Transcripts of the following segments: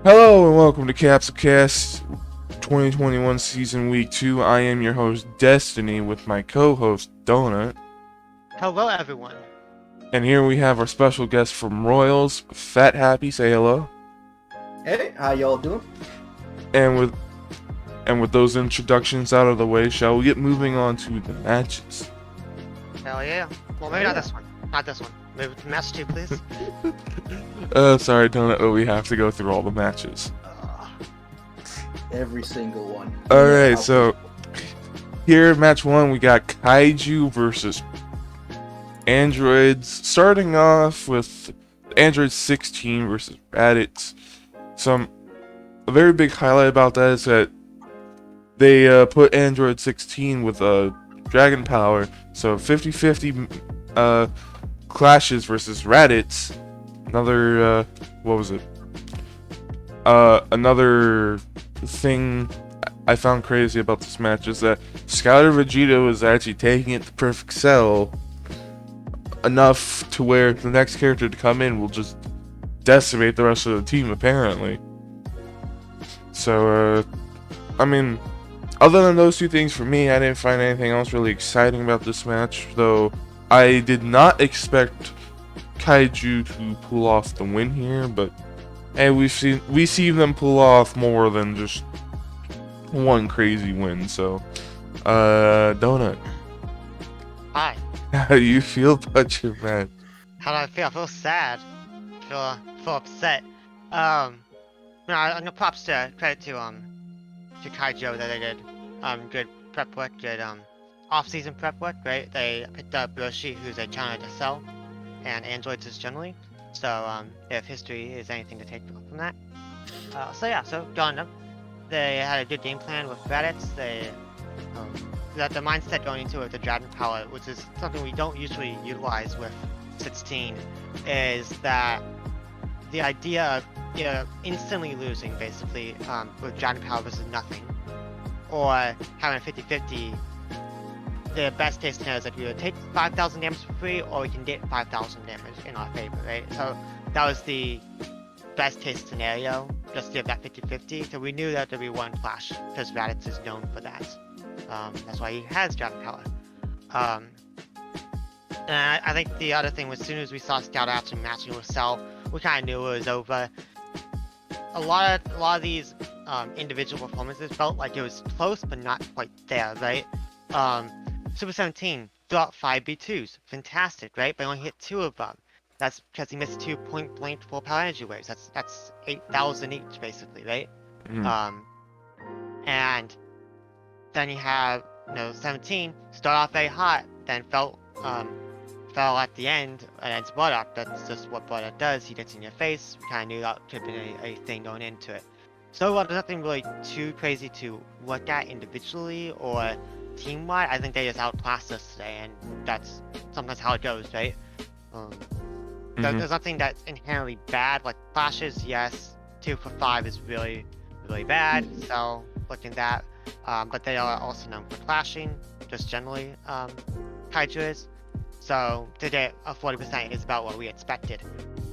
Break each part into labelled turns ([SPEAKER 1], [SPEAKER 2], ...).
[SPEAKER 1] Hello and welcome to Capsule Cast 2021 Season Week 2. I am your host Destiny with my co-host Donut.
[SPEAKER 2] Hello, everyone.
[SPEAKER 1] And here we have our special guest from Royals, Fat Happy. Say hello.
[SPEAKER 3] Hey, how y'all doing?
[SPEAKER 1] And with those introductions out of the way, shall we get moving on to the matches?
[SPEAKER 2] Hell yeah. Well, maybe not this one. Not this one. Move to match 2, please.
[SPEAKER 1] Sorry Donut, but we have to go through all the matches.
[SPEAKER 3] Every single one.
[SPEAKER 1] Alright, so here match 1 we got Kaiju versus Androids, starting off with Android 16 versus Raditz. A very big highlight about that is that they put Android 16 with dragon power, so 50-50 clashes versus Raditz. Another what was it? Another thing I found crazy about this match is that Scouter Vegeta was actually taking it to perfect cell enough to where the next character to come in will just decimate the rest of the team, apparently. So, I mean, other than those two things for me, I didn't find anything else really exciting about this match, though I did not expect Kaiju to pull off the win here, but hey, we see them pull off more than just one crazy win. So, Donut,
[SPEAKER 2] Hi.
[SPEAKER 1] how do you feel about your match?
[SPEAKER 2] How do I feel? I feel sad. I feel upset. I'm gonna props to credit to Kaijo that they did good prep work, good off-season prep work, right? They picked up Roshi, who's a China to sell, and androids just generally. So if history is anything to take from that. So going up, they had a good game plan with Raditz. They that the mindset going into it, the Dragon Power, which is something we don't usually utilize with 16, is that the idea of instantly losing basically with Dragon Power versus nothing, or having a 50-50. The best case scenario is that we would take 5,000 damage for free, or we can get 5,000 damage in our favor, right? So that was the best case scenario, just to give that 50-50. So we knew that there'd be one clash, because Raditz is known for that. That's why he has Dragon Power. And I think the other thing was, as soon as we saw Scout Action matching with Cell, we kind of knew it was over. A lot of these individual performances felt like it was close, but not quite there, right? Super 17 threw 5 B2s, fantastic, right? But only hit 2 of them. That's because he missed 2 point-blank full power energy waves. That's 8,000 each, basically, right?
[SPEAKER 1] Mm.
[SPEAKER 2] And then you have 17 start off very hot, then fell at the end against Bardock. That's just what Bardock does. He gets in your face. We kind of knew that could have been a thing going into it. So there's nothing really too crazy to look at individually or team-wide. I think they just outclassed us today, and that's sometimes how it goes, right? There's nothing that's inherently bad. Like clashes, yes. 2 for 5 is really, really bad. So looking at that, but they are also known for clashing, just generally. Kaiju is. So today, a 40% is about what we expected.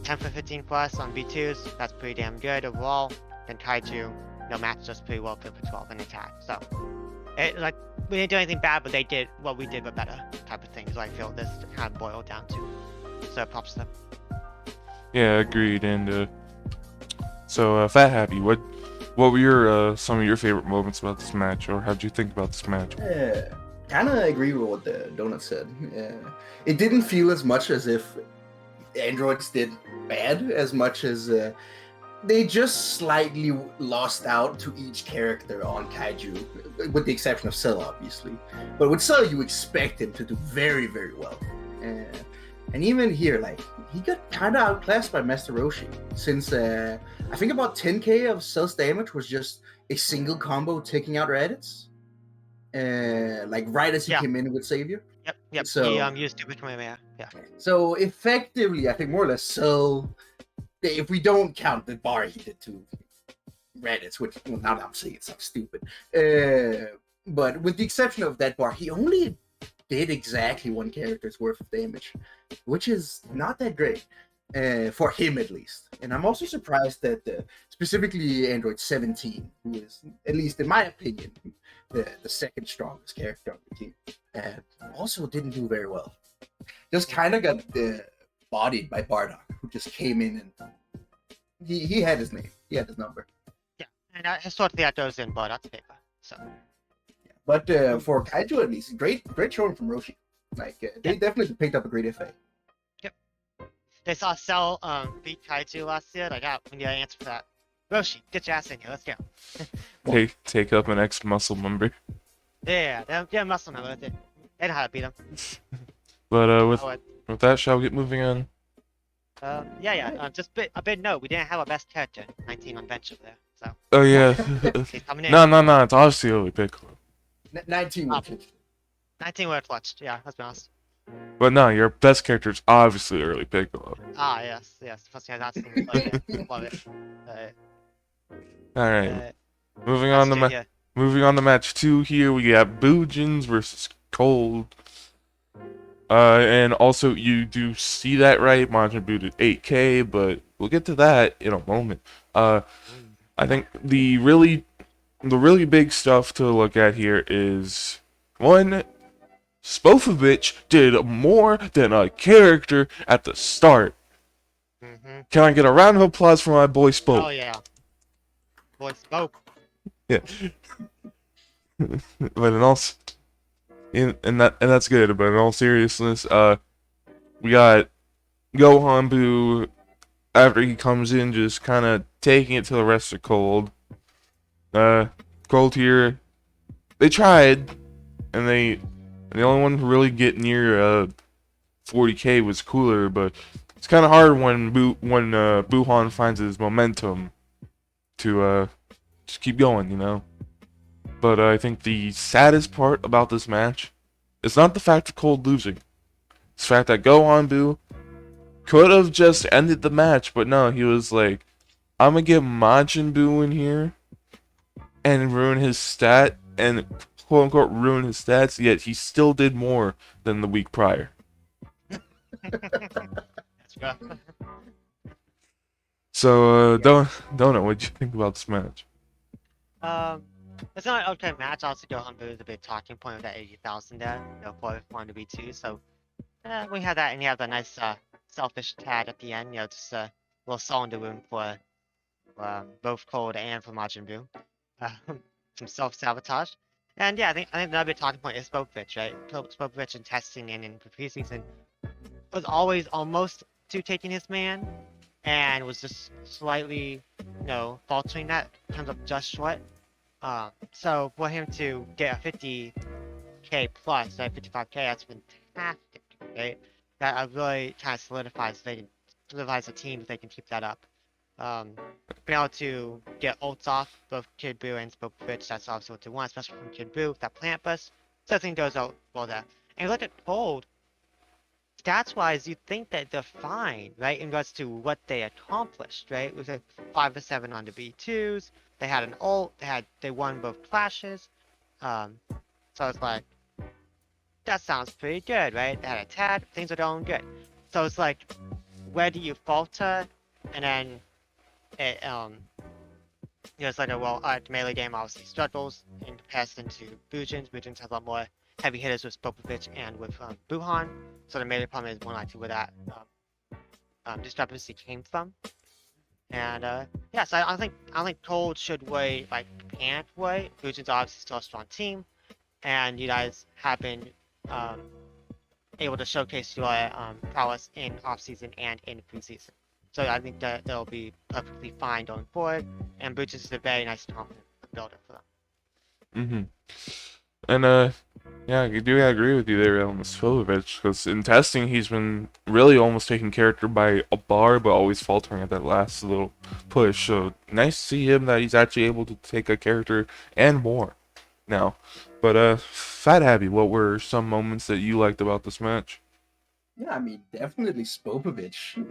[SPEAKER 2] 10 for 15 for us on B2s. That's pretty damn good overall. Then Kaiju, matched us pretty well for 12 in attack. So we didn't do anything bad, but they did what we did, but better type of thing. Is what I feel this kind of boiled down to. So props to them.
[SPEAKER 1] Yeah, agreed. And so Fat Happy, what were your some of your favorite moments about this match, or how'd you think about this match?
[SPEAKER 3] Kind of agree with what the Donut said. It didn't feel as much as if androids did bad, as much as they just slightly lost out to each character on Kaiju, with the exception of Cell, obviously. But with Cell, you expect him to do very, very well. And even here, like, he got kind of outclassed by Master Roshi, since I think about 10k of Cell's damage was just a single combo taking out Raditz. Like right as he came in with Savior.
[SPEAKER 2] Yep.
[SPEAKER 3] So
[SPEAKER 2] he used to become yeah.
[SPEAKER 3] So effectively, I think more or less, Cell, if we don't count the bar he did to Raditz, which now that I'm saying it sounds stupid, but with the exception of that bar, he only did exactly one character's worth of damage, which is not that great. for him at least. And I'm also surprised that specifically Android 17, who is, at least in my opinion, the second strongest character on the team, also didn't do very well. Just kind of got bodied by Bardock, who just came in and he had his name, he had his number.
[SPEAKER 2] Yeah, and historically that goes in Bardock's favor. So.
[SPEAKER 3] Yeah. But for Kaiju at least, great showing from Roshi. Like they definitely picked up a great FA.
[SPEAKER 2] They saw Cell beat Kaiju last year. Like, we need an answer for that. Roshi, get your ass in here. Let's go.
[SPEAKER 1] Take up an X muscle member.
[SPEAKER 2] Yeah, they're muscle member. They know how to beat him.
[SPEAKER 1] But with that, shall we get moving on?
[SPEAKER 2] Just a bit note. We didn't have our best character, 19 on bench over there. So.
[SPEAKER 1] Oh yeah.
[SPEAKER 2] He's coming in.
[SPEAKER 1] No. It's obviously early Piccolo.
[SPEAKER 3] 19 was
[SPEAKER 2] 19 were clutched. Yeah, let's be honest.
[SPEAKER 1] But no, your best character is obviously early Piccolo.
[SPEAKER 2] Ah, yes. First thing I not seen it, but yeah, love it.
[SPEAKER 1] All right. Moving on to match 2 here, we got Boojins versus Cold. And also you do see that right, Majin Buu did 8K, but we'll get to that in a moment. I think the really big stuff to look at here is one, Spofovich did more than a character at the start. Can I get a round of applause for my boy Spoke?
[SPEAKER 2] Oh yeah, boy Spoke.
[SPEAKER 1] Yeah. But that's good. But in all seriousness, we got Gohan Buu after he comes in, just kind of taking it to the rest of Cold. Cold here, they tried, and the only one who really get near 40K was Cooler, but it's kind of hard when Buhan finds his momentum to just keep going, you know. But I think the saddest part about this match is not the fact of Cold losing. It's the fact that Gohan Buu could have just ended the match, but no, he was like, I'm gonna get Majin Buu in here and ruin his stat, and quote unquote ruin his stats, yet he still did more than the week prior.
[SPEAKER 2] That's rough.
[SPEAKER 1] So, Donut, what'd you think about this match?
[SPEAKER 2] It's not an okay match. Also, Gohan Buu is a big talking point with that 80,000 there, for 1 to be 2. So, we had that, and you have the nice selfish tag at the end. Just a little salt in the wound for both Cold and for Majin Buu. Some self-sabotage. And yeah, I think another big talking point is Spofovich, right? Spofovich in testing and in preseason was always almost to taking his man, and was just slightly, faltering that in terms of just short. So for him to get a 50K plus, right, 55K, that's fantastic, right? That really kind of solidifies the team if they can keep that up. Being able to get ults off both Kid Buu and Spofovich, that's obviously what they want, especially from Kid Buu with that plant bust. So everything goes out well there. And look at Cold. Stats-wise, you'd think that they're fine, right, in regards to what they accomplished, right? With a 5-7 on the B2s, they had an ult, they won both clashes, so it's like, that sounds pretty good, right? They had a tag, things are going good. So it's like, where do you falter? And then, it's like the melee game obviously struggles in comparison to Boojins. Boojins has a lot more heavy hitters with Spofovich and with Buhan. So the melee problem is more likely where that discrepancy came from. And so I don't think Cold should wait like can't wait. Boojins obviously still a strong team, and you guys have been able to showcase your prowess in off-season and in preseason. So I think that they'll be perfectly fine going forward, and Boojins is a very nice confident builder for them.
[SPEAKER 1] And I do agree with you there on the Spofovich, because in testing he's been really almost taking character by a bar, but always faltering at that last little push. So nice to see him that he's actually able to take a character and more now. But Fat Happy, what were some moments that you liked about this match?
[SPEAKER 3] Yeah, I mean, definitely Spofovich,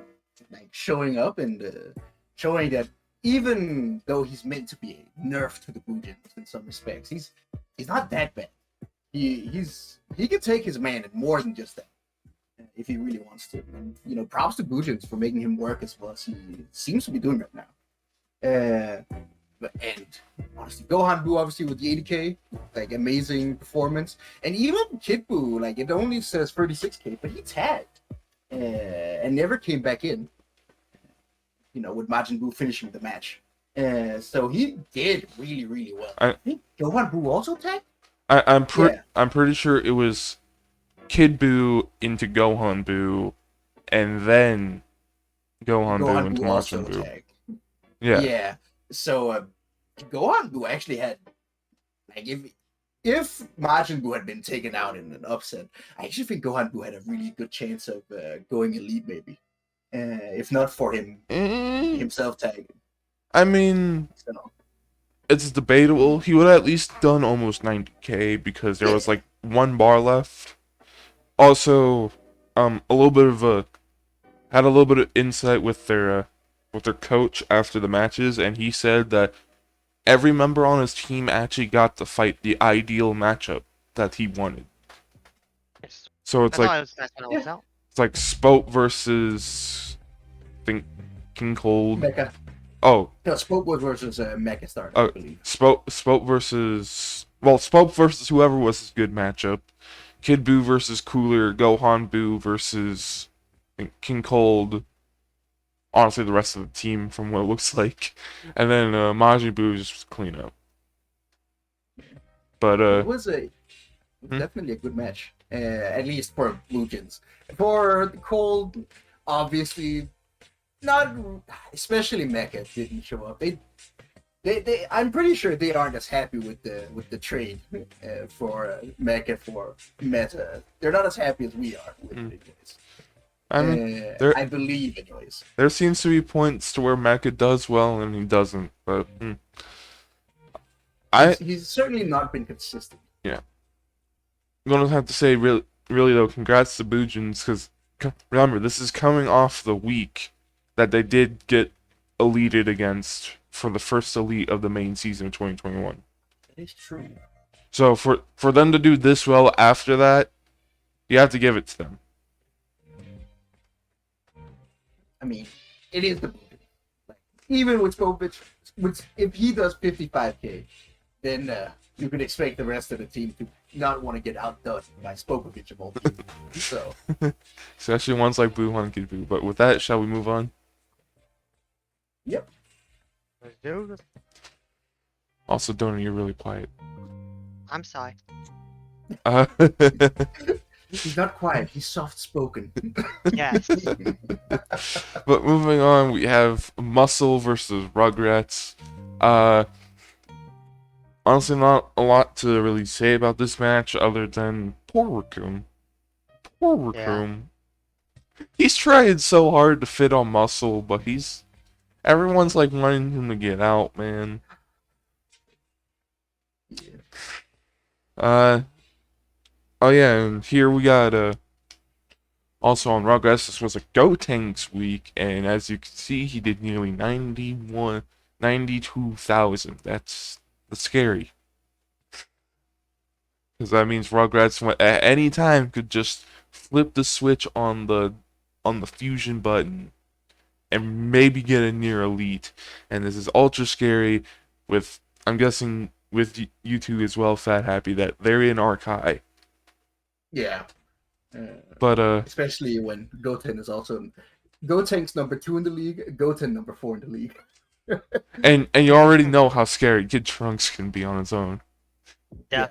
[SPEAKER 3] like showing up and showing that even though he's meant to be a nerf to the Boojins in some respects, he's not that bad. He can take his man in more than just that. if he really wants to. And props to Bujins for making him work as well as he seems to be doing right now. And honestly, Gohan Boo obviously with the 80k, like amazing performance, and even Kid Buu, like it only says 36k, but he tagged and never came back in. With Majin Buu finishing the match. So he did really, really well. I think Gohan Buu also tagged?
[SPEAKER 1] I'm pretty sure it was Kid Buu into Gohan Buu, and then Gohan Buu into Majin Buu.
[SPEAKER 3] Tagged.
[SPEAKER 1] Yeah.
[SPEAKER 3] Yeah. So Gohan Buu actually had, like, if Majin Buu had been taken out in an upset, I actually think Gohan Buu had a really good chance of going elite, maybe. If not for him himself tagging.
[SPEAKER 1] I mean, it's debatable. He would have at least done almost 90k because there was like 1 bar left. Also, had a little bit of insight with their coach after the matches, and he said that every member on his team actually got to fight the ideal matchup that he wanted. So it's like Spoke versus, I think, King Cold.
[SPEAKER 3] Mecha.
[SPEAKER 1] Oh.
[SPEAKER 3] No, Spoke was versus Mecha Star, I believe.
[SPEAKER 1] Spoke versus whoever was a good matchup. Kid Buu versus Cooler, Gohan Buu versus King Cold. Honestly, the rest of the team from what it looks like. And then Majin Buu just clean up. But
[SPEAKER 3] it was definitely a good match. At least for Lujins. For the Cold, obviously not, especially Mecha didn't show up. They I'm pretty sure they aren't as happy with the trade for Mecha for Meta. They're not as happy as we are with it, anyways.
[SPEAKER 1] I mean,
[SPEAKER 3] I believe, anyways.
[SPEAKER 1] There seems to be points to where Mecha does well and he doesn't, but
[SPEAKER 3] he's certainly not been consistent.
[SPEAKER 1] Yeah, I'm gonna have to say, really though, congrats to Bujins, because remember, this is coming off the week that they did get elited against for the first elite of the main season of 2021.
[SPEAKER 3] That is true.
[SPEAKER 1] So for them to do this well after that, you have to give it to them.
[SPEAKER 3] I mean, it is the Bujin. Like, even with Spopovich, if he does 55k, then you could expect the rest of the team to not want to get outdone by Spopovich of all people. So,
[SPEAKER 1] especially ones like Buhan and Kid Buu. But with that, shall we move on?
[SPEAKER 3] Yep.
[SPEAKER 2] Let's do this.
[SPEAKER 1] Also, Donut, you're really quiet.
[SPEAKER 2] I'm sorry.
[SPEAKER 3] He's not quiet. He's soft-spoken.
[SPEAKER 2] Yes.
[SPEAKER 1] But moving on, we have Muscle versus Rugrats. Honestly, not a lot to really say about this match other than poor Raccoon. Poor Raccoon. Yeah. He's trying so hard to fit on Muscle, but everyone's like wanting him to get out, man. Yeah. Oh yeah, and here we got also on Rugrats, this was a Gotenks week, and as you can see, he did nearly 92,000. That's scary. Because that means Rugrats at any time could just flip the switch on the fusion button and maybe get a near elite. And this is ultra scary with, I'm guessing, with you two as well, Fat Happy, that they're in Arkai.
[SPEAKER 3] Yeah.
[SPEAKER 1] But
[SPEAKER 3] especially when Goten is also Gotenks number 2 in the league, Goten number 4 in the league.
[SPEAKER 1] and you already know how scary Kid Trunks can be on its own.
[SPEAKER 2] Yeah.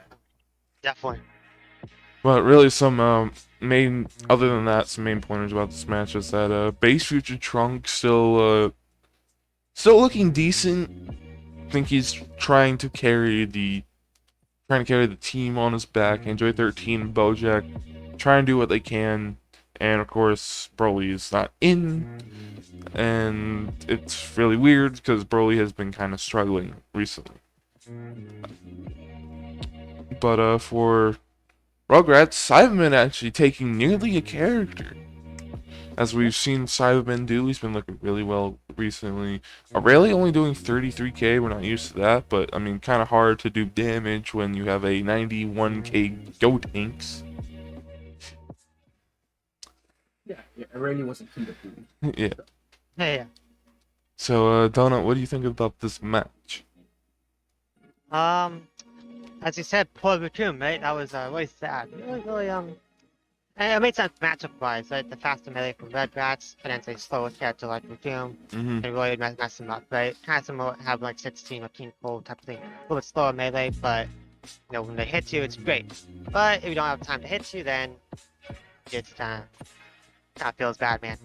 [SPEAKER 2] Definitely.
[SPEAKER 1] But really, some other than that, some main pointers about this match is that base future Trunks still looking decent. I think he's trying to carry the team on his back. Enjoy 13 and Bojack try and do what they can, and of course Broly is not in, and it's really weird because Broly has been kind of struggling recently. But for Rugrats, Cyberman actually taking nearly a character. As we've seen Cyberman do, he's been looking really well recently. Really only doing 33k, we're not used to that, but I mean, kind of hard to do damage when you have a 91k Gotenks.
[SPEAKER 3] Yeah, it really wasn't too cool.
[SPEAKER 1] Yeah.
[SPEAKER 2] Yeah.
[SPEAKER 1] So, Donut, what do you think about this match?
[SPEAKER 2] As you said, poor Batum, right? That was really sad. Really, and it made sense matchup-wise, right? The faster melee from Red Rats, and then say slower character like Batum,
[SPEAKER 1] Mm-hmm.
[SPEAKER 2] and really mess them up, right? Kind of similar have like 16 or King Cole type of thing. A little bit slower melee, but when they hit you, it's great. But if you don't have time to hit you, then it's kind of feels bad, man.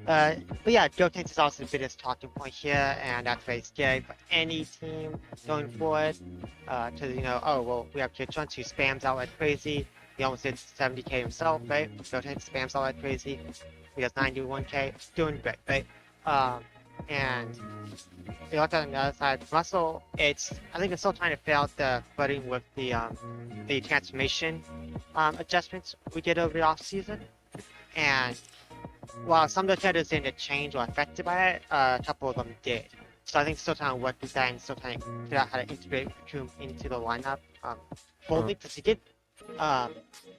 [SPEAKER 2] But yeah, Gotenks is also the biggest talking point here, and that's very scary for any team going forward. Oh, well, we have Kid Trunks who spams out like crazy. He almost did 70k himself, right? Gotenks spams out like crazy. He does 91k, doing great, right? And you look on the other side, Russell, I think it's still trying to figure out the footing with the transformation adjustments we did over the off season. And while some of the characters didn't change or affected by it, a couple of them did. So I think still trying to work with that and still trying to figure out how to integrate Batum into the lineup fully, because he did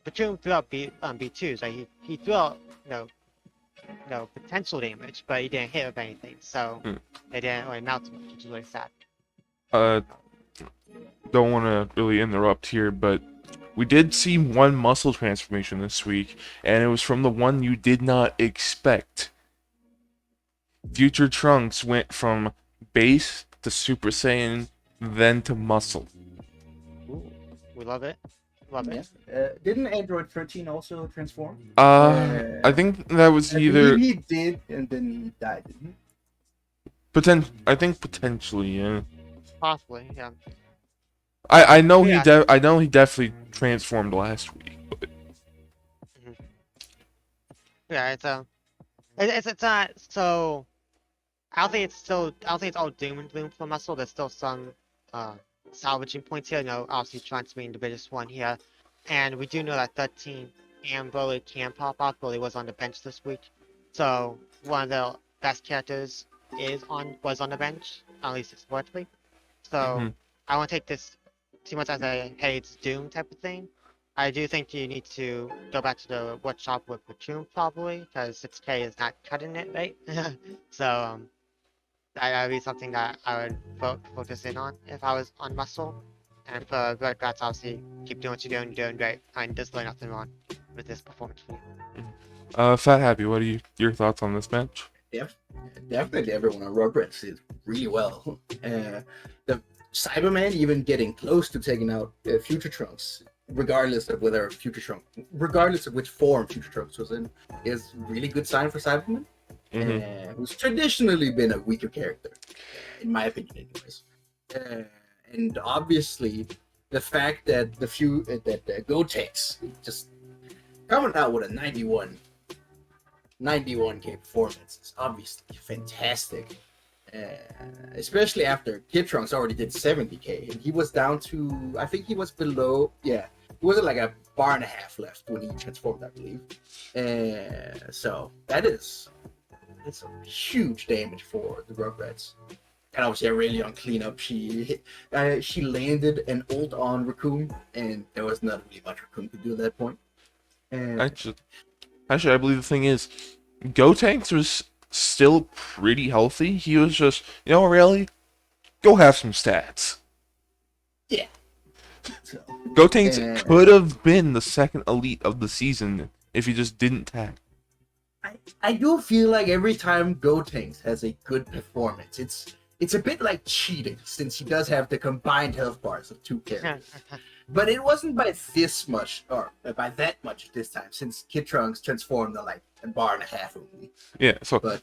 [SPEAKER 2] Batum threw out B2s, right? He threw out potential damage, but he didn't hit with anything, so it didn't really mount much, which is really sad.
[SPEAKER 1] Don't want to really interrupt here, but we did see one muscle transformation this week, and it was from the one you did not expect. Future Trunks went from base to Super Saiyan, then to muscle.
[SPEAKER 2] Ooh, we love it. Love it.
[SPEAKER 3] Didn't Android 13 also transform?
[SPEAKER 1] I think that was
[SPEAKER 3] I
[SPEAKER 1] either
[SPEAKER 3] believe he did, and then he died, didn't he?
[SPEAKER 1] I think potentially, yeah.
[SPEAKER 2] Possibly, yeah.
[SPEAKER 1] I know
[SPEAKER 2] Yeah.
[SPEAKER 1] I know he definitely transformed last week, but
[SPEAKER 2] Yeah, it's not so. I don't think it's all doom and gloom for muscle. There's still some salvaging points here. Obviously trying to be the biggest one here, and we do know that 13 and Broly can pop out. Broly was on the bench this week, so one of the best characters was on the bench, at least historically. So I won't take this too much as a hey, it's doom type of thing. I do think you need to go back to the workshop with Batum probably, because 6k is not cutting it, right? So that would be something that I would focus in on if I was on muscle. And for Red Bats, obviously, keep doing what you're doing, you're doing great. And there's really nothing wrong with this performance for you.
[SPEAKER 1] Fat Happy, what are your thoughts on this match?
[SPEAKER 3] Yeah, definitely everyone on Rugrats did really well. The Cyberman even getting close to taking out Future Trunks, regardless of which form Future Trunks was in, is really good sign for Cyberman. Who's traditionally been a weaker character, in my opinion, anyways. And obviously, the fact that Gotenks just coming out with a 91k performance is obviously fantastic. Especially after Kid Trunks already did 70k, and he was down to, I think he was below, he wasn't like a bar and a half left when he transformed, I believe. So it's a huge damage for the Rugrats. And obviously, Aurelion cleanup. She landed an ult on Raccoon, and there was not really much Raccoon could do at that point.
[SPEAKER 1] Actually, I believe the thing is, Gotenks was still pretty healthy. He was just, really, go have some stats.
[SPEAKER 3] Yeah. So,
[SPEAKER 1] Gotenks could have been the second elite of the season if he just didn't tag.
[SPEAKER 3] I do feel like every time Gotenks has a good performance, it's a bit like cheating, since he does have the combined health bars of two characters. But it wasn't by this much, or by that much this time, since Kid Trunks transformed to like a bar and a half only.
[SPEAKER 1] Yeah, so
[SPEAKER 3] But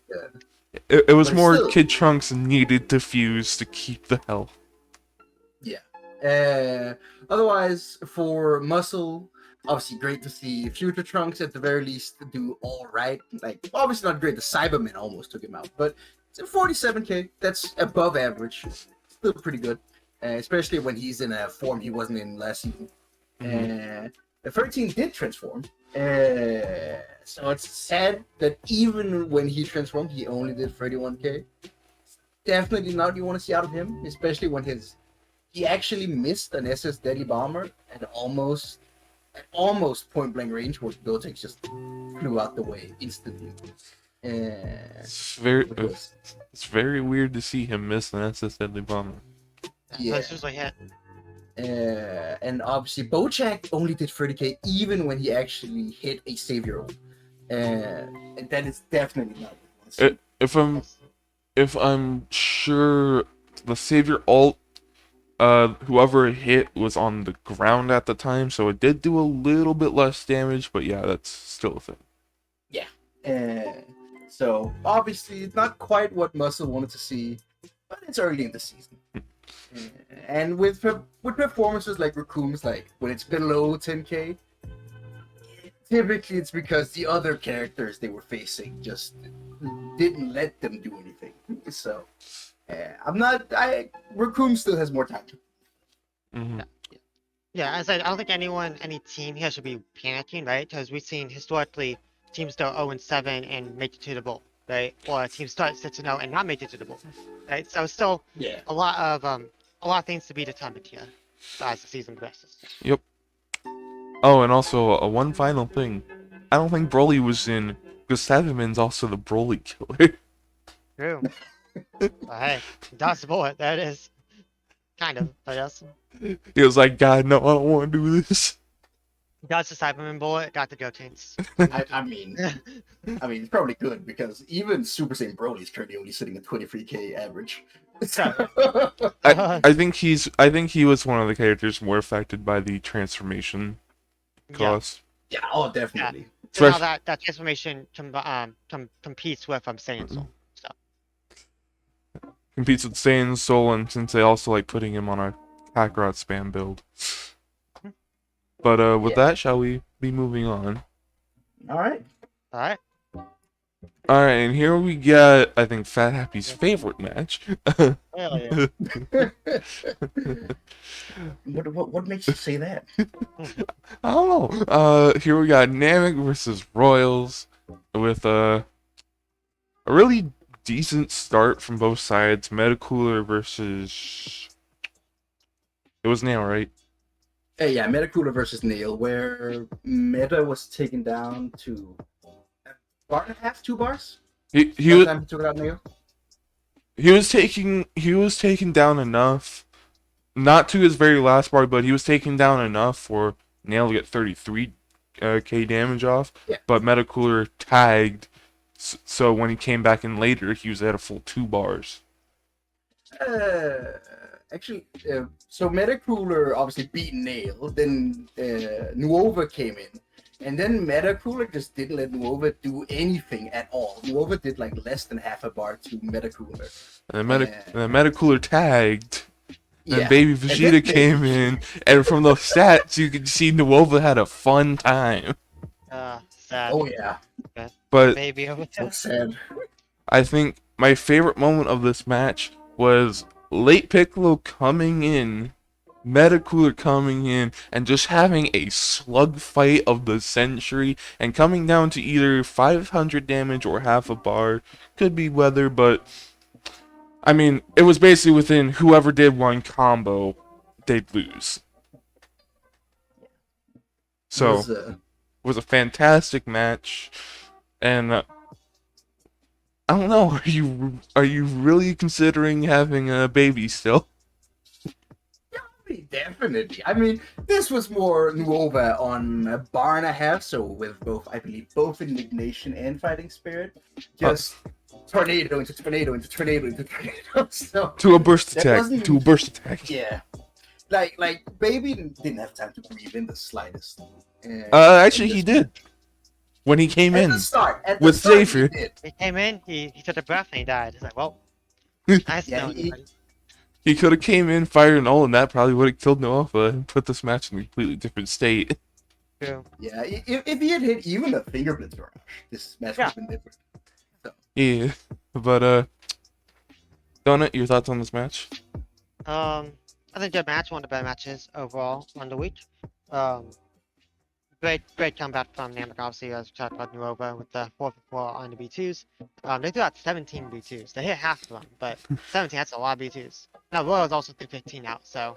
[SPEAKER 1] it was
[SPEAKER 3] but
[SPEAKER 1] more
[SPEAKER 3] still,
[SPEAKER 1] Kid Trunks needed to fuse to keep the health.
[SPEAKER 3] Yeah. Otherwise, for muscle, obviously great to see Future Trunks at the very least do all right. Like, obviously not great. The Cyberman almost took him out, but it's a 47k. That's above average. Still pretty good, especially when he's in a form he wasn't in last season. The 13 did transform, so it's sad that even when he transformed, he only did 31k. Definitely not what you want to see out of him, especially when he actually missed an SS Deadly Bomber and almost at almost point blank range, where Gotek just flew out the way instantly.
[SPEAKER 1] It's very,
[SPEAKER 3] Which was
[SPEAKER 1] it's very weird to see him miss an SS Deadly Bomber.
[SPEAKER 3] yeah.
[SPEAKER 2] That's usually hit.
[SPEAKER 3] And obviously Bojack only did 30k even when he actually hit a savior ult. And that is definitely not what I want to see.
[SPEAKER 1] If I'm sure the Savior ult, whoever it hit was on the ground at the time, so it did do a little bit less damage, but yeah, that's still a thing.
[SPEAKER 3] Yeah. So obviously not quite what Muscle wanted to see, but it's early in the season. And with performances like Raccoon's, like when it's below 10k, typically it's because the other characters they were facing just didn't let them do anything. So Raccoon still has more time.
[SPEAKER 1] Mm-hmm.
[SPEAKER 2] Yeah, as I said, I don't think any team here should be panicking, right? Because we've seen historically teams go 0-7 and make it to the bowl, right? Or teams start 6-0 and not make it to the bowl, right? So it's still a lot of things to be determined here as the season progresses.
[SPEAKER 1] Yep. Oh, and also one final thing. I don't think Broly was in because Savaman's also the Broly killer.
[SPEAKER 2] True. But hey, dodge the bullet. There it is. Kind of, I guess.
[SPEAKER 1] He was like, God, no, I don't want to do this.
[SPEAKER 2] Dodge the Cyberman bullet. Got the Gotenks.
[SPEAKER 3] I mean, it's probably good because even Super Saiyan Broly is currently only sitting at 23k average.
[SPEAKER 1] I think he was one of the characters more affected by the transformation cost.
[SPEAKER 3] Yeah, oh, definitely.
[SPEAKER 2] So now that transformation competes with Saiyan Soul. So.
[SPEAKER 1] Competes with Saiyan Soul, and since they also like putting him on a Kakarot spam build. But with that, shall we be moving on?
[SPEAKER 3] Alright.
[SPEAKER 2] Alright.
[SPEAKER 1] Alright, and here we get, I think, Fat Happy's favorite match.
[SPEAKER 2] Hell yeah.
[SPEAKER 3] What makes you say that?
[SPEAKER 1] I don't know. Here we got Namek versus Royals with a really decent start from both sides. Metacooler versus... It was Nail, right?
[SPEAKER 3] Yeah, Metacooler versus Nail, where Meta was taken down to a bar and a half, 2 bars.
[SPEAKER 1] He
[SPEAKER 3] took it out Nail.
[SPEAKER 1] He was taken down enough, not to his very last bar, but he was taken down enough for Nail to get 33k damage off.
[SPEAKER 3] Yeah.
[SPEAKER 1] But Metacooler tagged, so when he came back in later, he was at a full 2 bars.
[SPEAKER 3] Actually, so Metacooler obviously beat Nail, then Nuova came in, and then Metacooler just didn't let Nuova do anything at all. Nuova did like less than half a bar to Metacooler.
[SPEAKER 1] And then Metacooler tagged, and
[SPEAKER 3] Yeah.
[SPEAKER 1] Baby Vegeta came in, and from the stats, you could see Nuova had a fun time.
[SPEAKER 2] Sad.
[SPEAKER 3] Oh yeah.
[SPEAKER 1] But
[SPEAKER 2] Baby over
[SPEAKER 3] So
[SPEAKER 2] there.
[SPEAKER 3] sad.
[SPEAKER 1] I think my favorite moment of this match was Late Piccolo coming in, Metacooler coming in, and just having a slug fight of the century, and coming down to either 500 damage or half a bar. Could be weather, but I mean, it was basically within whoever did one combo, they'd lose. So, it was a fantastic match, and I don't know. Are you really considering having a baby still?
[SPEAKER 3] Definitely. I mean, this was more Nuova on a bar and a half, so with both, I believe, both indignation and fighting spirit. Just tornado into tornado into tornado into tornado. So
[SPEAKER 1] to a burst attack. To a burst attack.
[SPEAKER 3] Yeah. Like Baby didn't have time to breathe in the slightest.
[SPEAKER 1] Actually, he did. When he came in. With Xavier.
[SPEAKER 2] He came in, he took a breath and he died. He's like, well, nice knowing
[SPEAKER 1] he could have came in, fired an ult, and that probably would have killed Nova and put this match in a completely different state.
[SPEAKER 2] True.
[SPEAKER 3] Yeah, if he had hit even a finger blitz rush, this match would have been different. So.
[SPEAKER 1] Yeah, but Donut, your thoughts on this match?
[SPEAKER 2] I think good match, one of the better matches overall on the week. Great comeback from Namek, obviously, as we talked about Nuova with the 4-4 on the B2s. They threw out 17 B2s. They hit half of them, but 17, that's a lot of B2s. Now, Royals also threw 15 out, so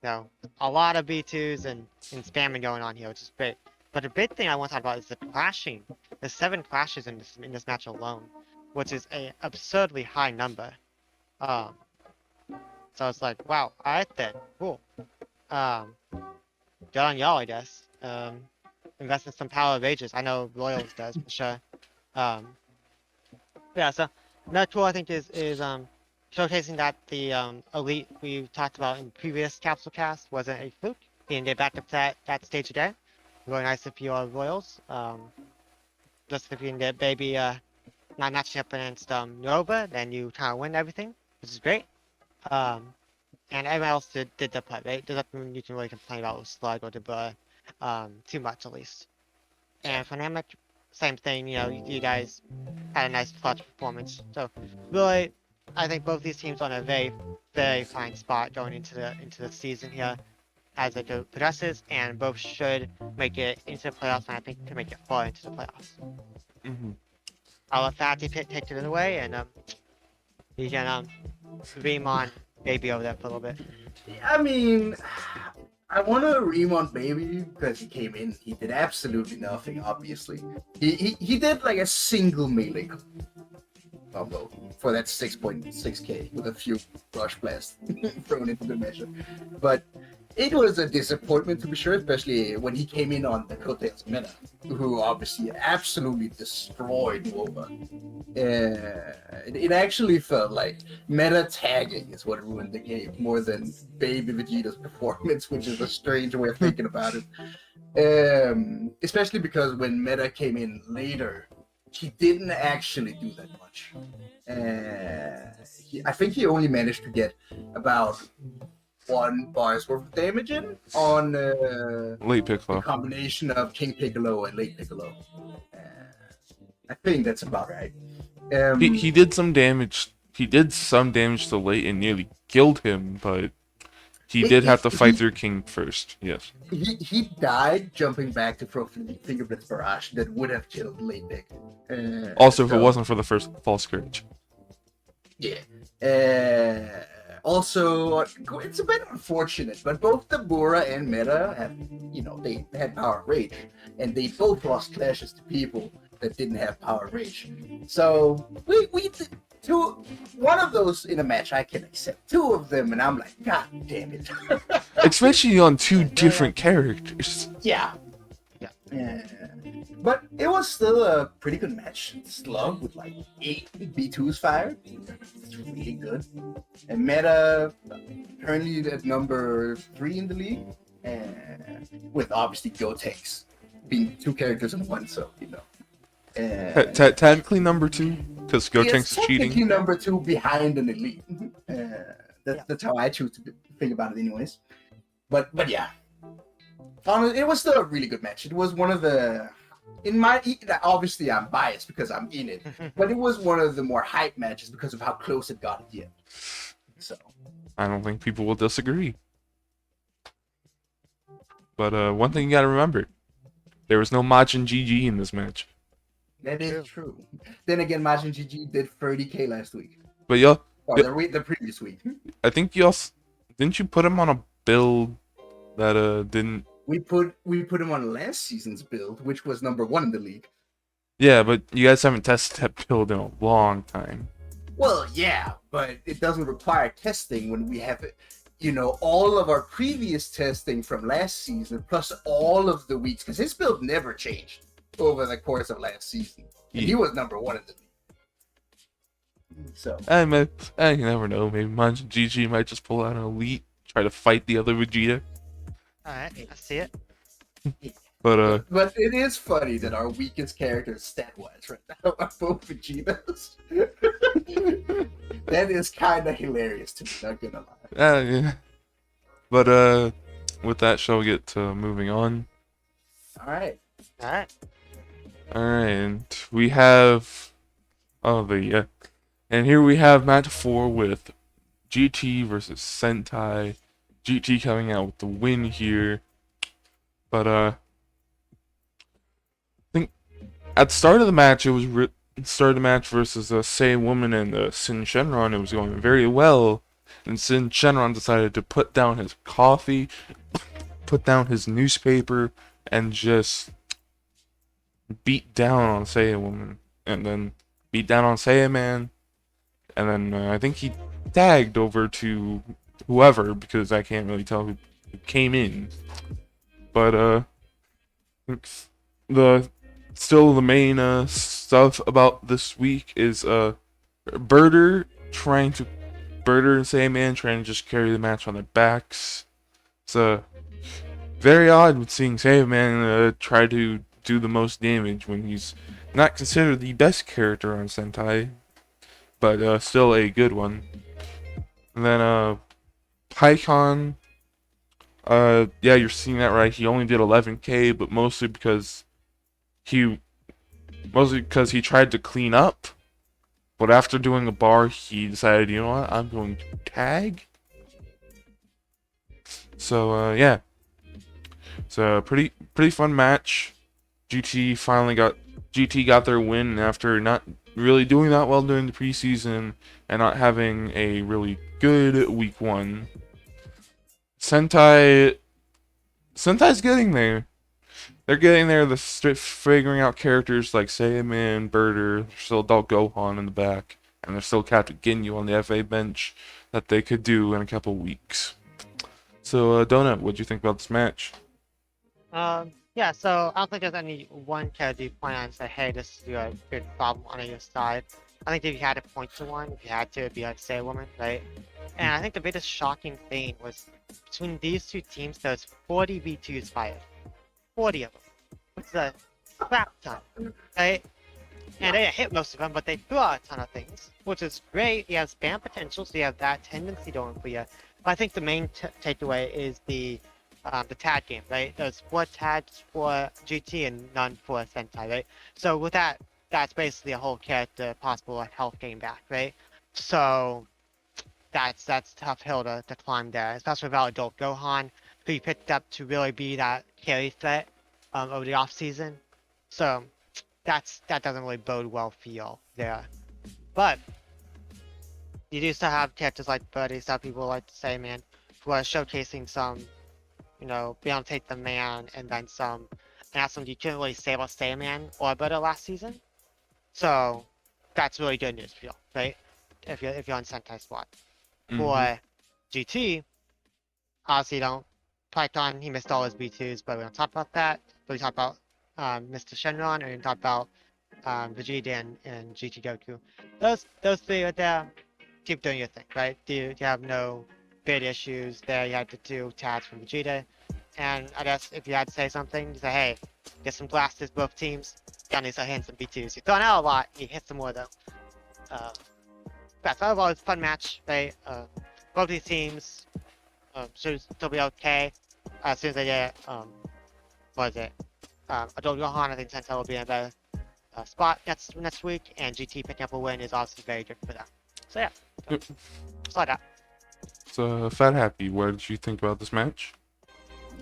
[SPEAKER 2] a lot of B2s and spamming going on here, which is great. But the big thing I want to talk about is the clashing. There's 7 clashes in this match alone, which is a absurdly high number. Um, so it's like, wow, alright then, cool. Um, good on y'all, I guess. Invest in some Power of Ages. I know Royals does for sure. Um, yeah, so another tool I think is showcasing that the elite we talked about in previous Capsule Cast wasn't a fluke. He didn't get back up to that stage again. Really nice if you are Royals. Just if you can get maybe not matching up against Nova, then you kind of win everything, which is great. And everyone else did the part, right? There's nothing you can really complain about with Slug or Debra, too much at least. And for Namek, same thing, you guys had a nice clutch performance. So really, I think both these teams are on a very, very fine spot going into the season here as it progresses, and both should make it into the playoffs, and I think can make it far into the playoffs.
[SPEAKER 1] Hmm.
[SPEAKER 2] I'll let Fatty take it away, and you can beam on Baby over there for a little bit.
[SPEAKER 3] I mean, I want to ream on Baby because he came in. He did absolutely nothing. Obviously, he did like a single melee combo for that 6.6k with a few rush blasts thrown into the measure. But it was a disappointment to be sure, especially when he came in on the coattails of Meta, who obviously absolutely destroyed Wova. It actually felt like meta tagging is what ruined the game more than Baby Vegeta's performance, which is a strange way of thinking about it. Especially because when meta came in later, he didn't actually do that much. I think he only managed to get about 1 bar's worth of damage in on
[SPEAKER 1] Late
[SPEAKER 3] the
[SPEAKER 1] Piccolo.
[SPEAKER 3] combination of King Piccolo and Late Piccolo. I think that's about right.
[SPEAKER 1] He did some damage. He did some damage to Late and nearly killed him, but he did have to fight through King first. Yes.
[SPEAKER 3] He died jumping back to throw Finger Blitz Barrage that would have killed Late Pick.
[SPEAKER 1] Also, if it wasn't for the first false courage.
[SPEAKER 3] Yeah. Also, it's a bit unfortunate, but both Dabura and Meta have, they had Power Rage, and they both lost clashes to people that didn't have Power Rage. So we did one of those in a match I can accept. 2 of them, and I'm like, God damn it.
[SPEAKER 1] Especially on 2 different characters.
[SPEAKER 3] Yeah. But it was still a pretty good match. Slug with like 8 B2s fired. It's really good. And Meta currently at number 3 in the league. And with obviously Gotenks being 2 characters in one, so
[SPEAKER 1] Technically number 2, because Gotenks is cheating.
[SPEAKER 3] Technically number 2 behind an elite. That's how I choose to think about it, anyways. But yeah. Honestly, it was still a really good match. It was one of the, obviously I'm biased because I'm in it, but it was one of the more hype matches because of how close it got at the end. So
[SPEAKER 1] I don't think people will disagree. But one thing you gotta remember, there was no Majin GG in this match.
[SPEAKER 3] that is true. Then again, Majin GG did 30k last week.
[SPEAKER 1] But
[SPEAKER 3] Or the previous week.
[SPEAKER 1] I think didn't you put him on a build that didn't.
[SPEAKER 3] We put him on last season's build, which was number 1 in the league.
[SPEAKER 1] Yeah, but you guys haven't tested that build in a long time.
[SPEAKER 3] Well, yeah, but it doesn't require testing when we have, all of our previous testing from last season, plus all of the weeks, because his build never changed over the course of last season. And he was number 1 in the league. So
[SPEAKER 1] I never know. Maybe Majin GG might just pull out an elite, try to fight the other Vegeta.
[SPEAKER 2] Alright, I see it.
[SPEAKER 1] But
[SPEAKER 3] it is funny that our weakest characters stat-wise right now are both Vegetas. That is kind of hilarious to me, not gonna lie.
[SPEAKER 1] yeah. But with that, shall we get to moving on?
[SPEAKER 3] Alright.
[SPEAKER 2] Alright.
[SPEAKER 1] Alright, and we have and here we have match 4 with GT versus Sentai. GT coming out with the win here. But I think at the start of the match, it was start of the match versus Say Woman and Sin Shenron. It was going very well, and Shenron decided to put down his coffee, put down his newspaper, and just beat down on Saiyan Woman, and then beat down on Saiyan Man, and then I think he tagged over to whoever, because I can't really tell who came in. But the still the main stuff about this week is Birder trying to Birder and Sandman trying to just carry the match on their backs. It's very odd with seeing Sandman try to do the most damage when he's not considered the best character on Sentai, but still a good one. And then Pycon, yeah, you're seeing that right. He only did 11K, but mostly because he tried to clean up. But after doing a bar, he decided, you know what, I'm going to tag. So yeah, it's a pretty fun match. GT got their win after not really doing that well during the preseason and not having a really good week 1. Sentai's getting there. They're getting there. They're figuring out characters like Saiyaman, Birder, there's still Adult Gohan in the back, and there's still Captain Ginyu on the FA bench that they could do in a couple weeks. So, Donut, what'd you think about this match?
[SPEAKER 2] Yeah, so I don't think there's any one category point and say, hey, this is a good problem on either side. I think if you had to point to one, if you had to, it'd be like Say Woman, right? And I think the biggest shocking thing was between these two teams, there's 40 V2s fired. 40 of them. Which is a crap ton, right? And they hit most of them, but they threw out a ton of things, which is great. You have spam potential, so you have that tendency going for you. But I think the main takeaway is the tag game, right? There's 4 tags for GT and none for Sentai, right? So with that, that's basically a whole character possible health game back, right? So that's tough hill to climb there, especially without Adult Gohan, who you picked up to really be that carry threat over the off season. So that doesn't really bode well for you there. But you do still have characters like Buddy, some people like to say, man, who are showcasing some, you know, be able to take the man and then some, and that's something you couldn't really say about Saiyaman or Buddha last season. So that's really good news for you, right? If you're on Sentai Squad. For GT, obviously don't Python, he missed all his B2s, but we don't talk about that. But we talk about Mr. Shenron, and we talk about Vegeta and GT Goku. Those 3 right there, keep doing your thing, right? You have no big issues there. You had the 2 tags from Vegeta. And I guess if you had to say something, you say, hey, get some blasters, both teams. Got to start hitting some B2s. You're throwing out a lot, you hit some more though. But overall, it's a fun match, right? Both these teams should still be okay. As soon as they get, what is it? Adult Gohan, I think Sentai will be in a better spot next week, and GT picking up a win is obviously very good for them. So yeah, just like that.
[SPEAKER 1] So, Fat Happy, what did you think about this match?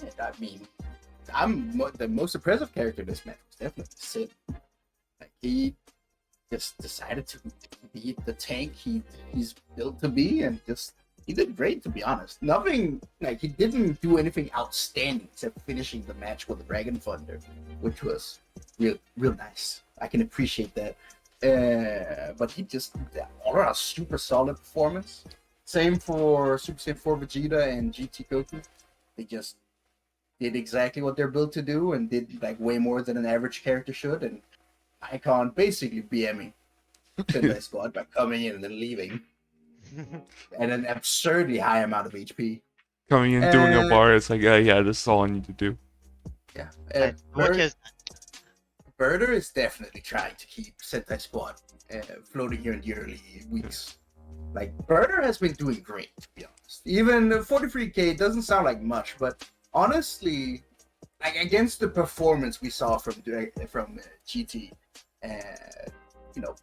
[SPEAKER 3] Yeah, I mean, the most impressive character in this match was definitely Sid. Like, he just decided to be the tank he's built to be, and he did great, to be honest. Nothing, like, he didn't do anything outstanding except finishing the match with the Dragon Thunder, which was real nice. I can appreciate that. But he just all around super solid performance. Same for Super Saiyan 4 Vegeta and GT Goku. They just did exactly what they're built to do and did like way more than an average character should. And Icon basically BMing Sentai Squad by coming in and then leaving. And an absurdly high amount of HP.
[SPEAKER 1] Coming in, doing a bar, it's like, yeah, this is all I need to do.
[SPEAKER 3] Yeah. Birder is definitely trying to keep Sentai Squad floating here in the early weeks. Like, Birder has been doing great, to be honest. Even 43k doesn't sound like much, but honestly, like, against the performance we saw from GT, you know,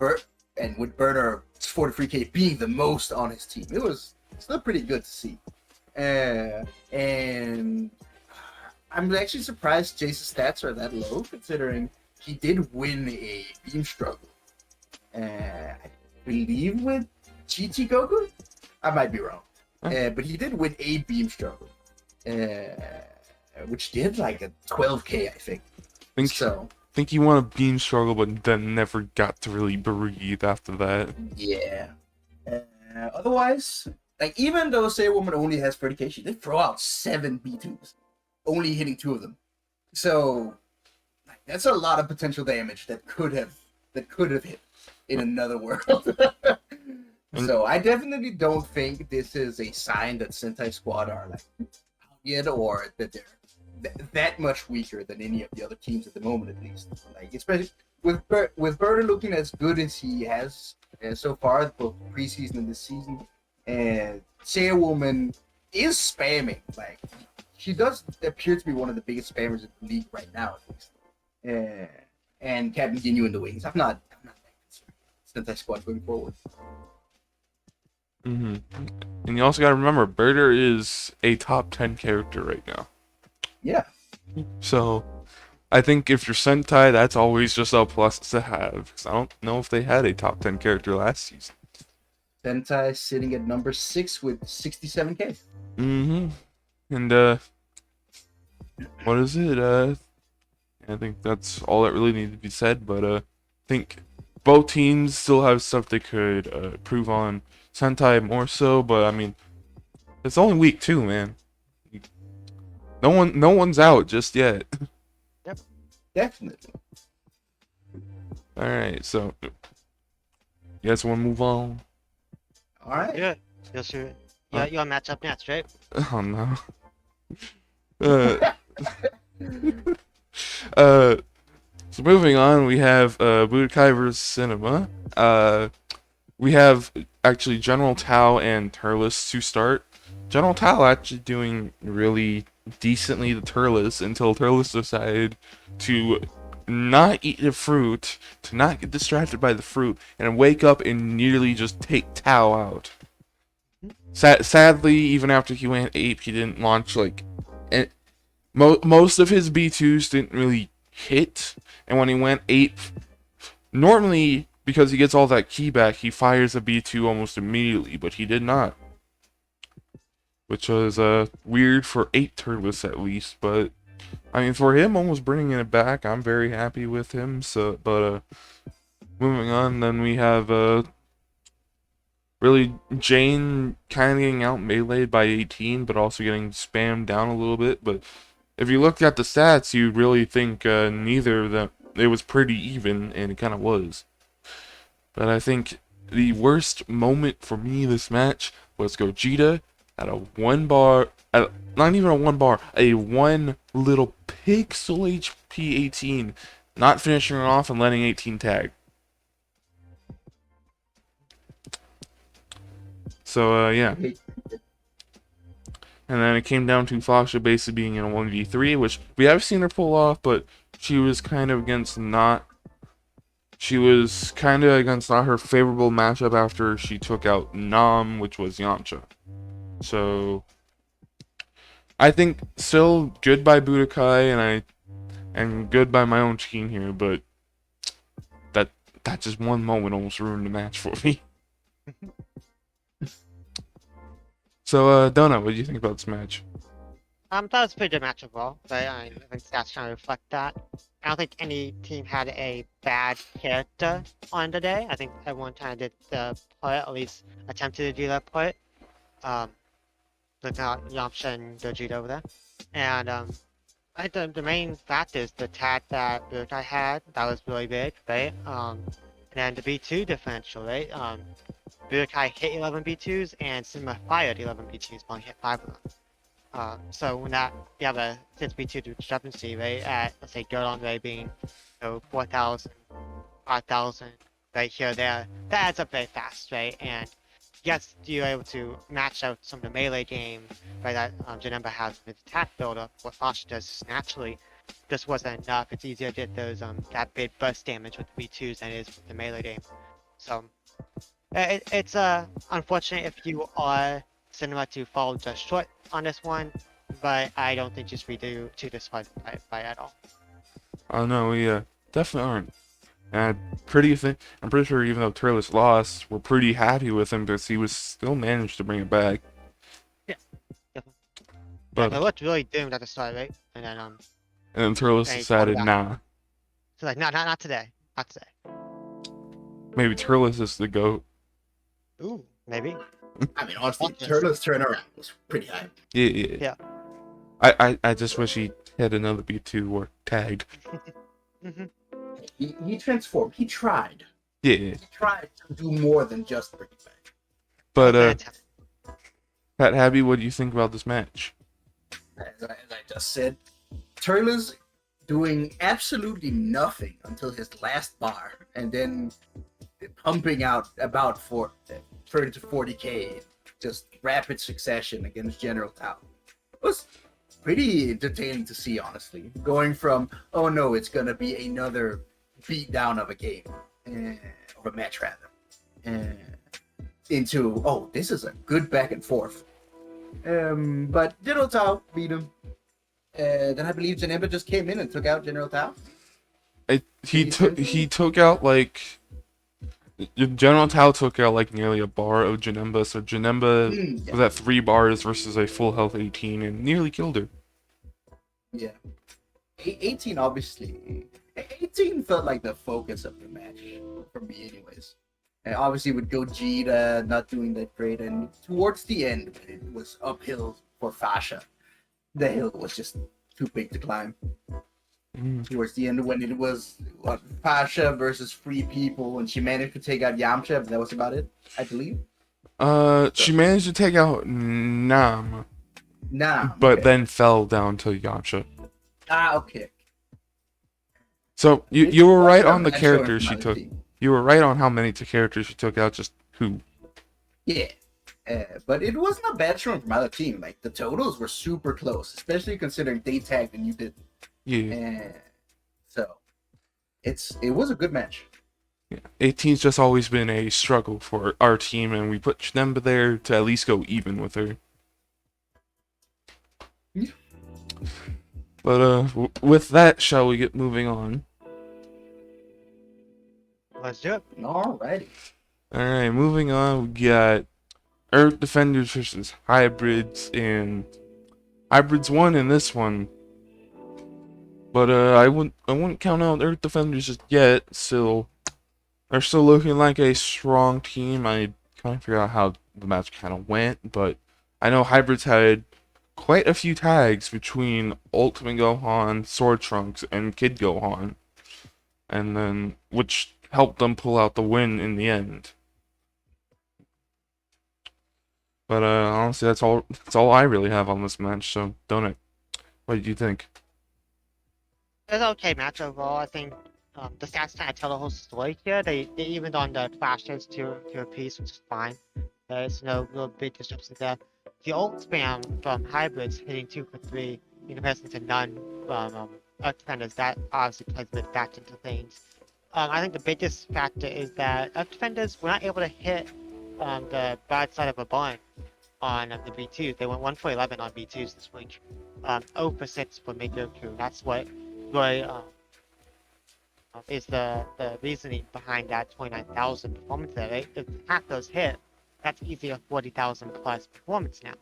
[SPEAKER 3] and with Birder 43k being the most on his team, it was still pretty good to see. And I'm actually surprised Jace's stats are that low, considering he did win a beam struggle. I believe with GT Goku? I might be wrong. But he did win a beam struggle, which did like a 12k, I think.
[SPEAKER 1] Think
[SPEAKER 3] So
[SPEAKER 1] think he won a beam struggle, but then never got to really breathe after that.
[SPEAKER 3] yeah. Otherwise, like even though Sailwoman only has 30k, she did throw out 7 B2s, only hitting 2 of them. So like, that's a lot of potential damage that could have hit in another world. So I definitely don't think this is a sign that Sentai Squad are like out yet, or that they're that much weaker than any of the other teams at the moment, at least. Like especially with Birder looking as good as he has so far, both preseason and this season, and Sailwoman is spamming. Like she does appear to be one of the biggest spammers in the league right now, at least. And Captain Ginyu in the wings. I'm not that concerned. Sentai Squad going forward.
[SPEAKER 1] And you also got to remember, Birder is a top 10 character right now.
[SPEAKER 3] Yeah.
[SPEAKER 1] So, I think if you're Sentai, that's always just a plus to have. Because I don't know if they had a top 10 character last season.
[SPEAKER 3] Sentai sitting at number 6 with 67k.
[SPEAKER 1] And, what is it? I think that's all that really needed to be said. But, I think both teams still have stuff they could improve on. Sentai more so, but I mean, it's only week 2, man. No one's out just yet.
[SPEAKER 3] Yep, definitely.
[SPEAKER 1] All right, so you guys want to move on?
[SPEAKER 3] All right.
[SPEAKER 2] Yeah. Yes, you. Yeah, you'll match up next, right?
[SPEAKER 1] Oh no. So moving on, we have Budokai vs. Cinema. We have actually General Tao and Turles to start. General Tao actually doing really decently to Turles until Turles decided to not eat the fruit, to not get distracted by the fruit, and wake up and nearly just take Tao out. Sadly, even after he went ape, he didn't launch like, and most of his B2s didn't really hit. And when he went ape, normally because he gets all that ki back, he fires a B2 almost immediately, but he did not, which was weird for 8 Turles at least. But I mean, for him almost bringing it back, I'm very happy with him. So, but moving on, then we have really Jane kind of getting out meleeed by 18, but also getting spammed down a little bit. But if you look at the stats, you really think neither of them, it was pretty even, and it kind of was. But I think the worst moment for me this match was Gogeta at a 1 bar, not even a 1 bar, a 1 little pixel HP 18, not finishing her off and letting 18 tag. So, yeah. And then it came down to Fasha basically being in a 1v3, which we have seen her pull off, but she was kind of against not her favorable matchup after she took out Nam, which was Yamcha. So I think still good by Budokai and good by my own team here, but that just one moment almost ruined the match for me. So Donut, what do you think about this match?
[SPEAKER 2] That was a pretty good match overall, but I think stats kind of reflect that. I don't think any team had a bad character on the day. I think everyone kind of did the part, at least attempted to do that part. Looking at Yamcha and Gogeta over there. And I think the main fact is the tag that Budokai had, that was really big, right? And then the B2 differential, right? Budokai hit 11 B2s and Cinema fired 11 B2s, but only hit 5 of them. So when you have a 6 B2 discrepancy, right, at, let's say, Gordon Ray being, 4,000, 5,000, right here, there, that adds up very fast, right? And yes, you're able to match out some of the melee game, right, that Janemba has with attack buildup, what Fasha does naturally. Just wasn't enough. It's easier to get those that big burst damage with the B2s than it is with the melee game. So it's unfortunate if you are Cinema to fall just short on this one, but I don't think just we do too disqualified by at all.
[SPEAKER 1] Oh no, we definitely aren't. And I'm pretty sure even though Turles lost, we're pretty happy with him because he was still managed to bring it back.
[SPEAKER 2] Yeah,
[SPEAKER 1] But
[SPEAKER 2] they looked really doomed at the start, right?
[SPEAKER 1] and then Turles
[SPEAKER 2] And he called it
[SPEAKER 1] decided,
[SPEAKER 2] back.
[SPEAKER 1] nah,
[SPEAKER 2] So like, no, not today. Not today.
[SPEAKER 1] maybe Turles is the GOAT.
[SPEAKER 2] Ooh, maybe.
[SPEAKER 3] I mean, honestly,
[SPEAKER 2] Watch this.
[SPEAKER 3] Turtle's turnaround was pretty high.
[SPEAKER 1] Yeah, yeah.
[SPEAKER 2] Yeah.
[SPEAKER 1] I just wish he had another B2 or tagged.
[SPEAKER 2] hmm
[SPEAKER 3] He transformed. He tried.
[SPEAKER 1] Yeah,
[SPEAKER 3] He tried to do more than just bring it back.
[SPEAKER 1] but
[SPEAKER 2] Okay,
[SPEAKER 1] Pat Happy, what do you think about this match?
[SPEAKER 3] As I just said, Turtle's doing absolutely nothing until his last bar, and then pumping out about 30 to 40k, just rapid succession against General Tao. It was pretty entertaining to see, honestly. Going from, oh no, it's gonna be another beatdown of a game, or a match rather, into, oh, this is a good back and forth. But General Tao beat him. Then I believe Janemba just came in and took out General Tao.
[SPEAKER 1] He took out like General Tao took out like nearly a bar of Janemba, so Janemba
[SPEAKER 3] Yeah.
[SPEAKER 1] was at 3 bars versus a full health 18 and nearly killed her.
[SPEAKER 3] Yeah. 18 obviously. 18 felt like the focus of the match for me, anyways. And obviously with Gogeta not doing that great, and towards the end when it was uphill for Fasha, the hill was just too big to climb. Towards the end when it was Fasha versus Free People, and she managed to take out Yamcha, but that was about it, I believe.
[SPEAKER 1] She managed to take out Nam, but
[SPEAKER 3] Okay.
[SPEAKER 1] then fell down to Yamcha.
[SPEAKER 3] Okay.
[SPEAKER 1] So you were right on the
[SPEAKER 3] Bad showing
[SPEAKER 1] characters
[SPEAKER 3] from
[SPEAKER 1] she
[SPEAKER 3] either
[SPEAKER 1] took.
[SPEAKER 3] team.
[SPEAKER 1] You were right on how many characters she took out. Just who?
[SPEAKER 3] Yeah. But it wasn't a bad showing from either team. Like, the totals were super close, especially considering they tagged and you didn't.
[SPEAKER 1] Yeah.
[SPEAKER 3] So it was a good match.
[SPEAKER 1] Yeah. 18's just always been a struggle for our team, and we put Janemba there to at least go even with her.
[SPEAKER 3] Yeah.
[SPEAKER 1] But with that, shall we get moving on?
[SPEAKER 2] let's do it.
[SPEAKER 3] Alrighty.
[SPEAKER 1] Alright, moving on, we got Earth Defenders versus Hybrids, and Hybrids won in this one. But I wouldn't count out Earth Defenders just yet, so they're still looking like a strong team. I kind of forgot how the match kind of went, but I know Hybrids had quite a few tags between Ultimate Gohan, Sword Trunks, and Kid Gohan, and then which helped them pull out the win in the end. But honestly, that's all I really have on this match. So, Donut, what did you think?
[SPEAKER 2] It was an okay match overall. I think the stats kind of tell the whole story here. They evened on the flashes to a piece, which is fine. There's no real big disruptions there. The ult spam from hybrids hitting 2 for 3 in comparison to none from Earth Defenders, that obviously plays a bit back into things. I think the biggest factor is that Earth Defenders were not able to hit the bad side of a barn on the B2s. They went 1 for 11 on B2s this week. 0 for 6 for Mid-Goku. That's what really is the reasoning behind that 29,000 performance there, right? If half those hit, that's easily a 40,000 plus performance now,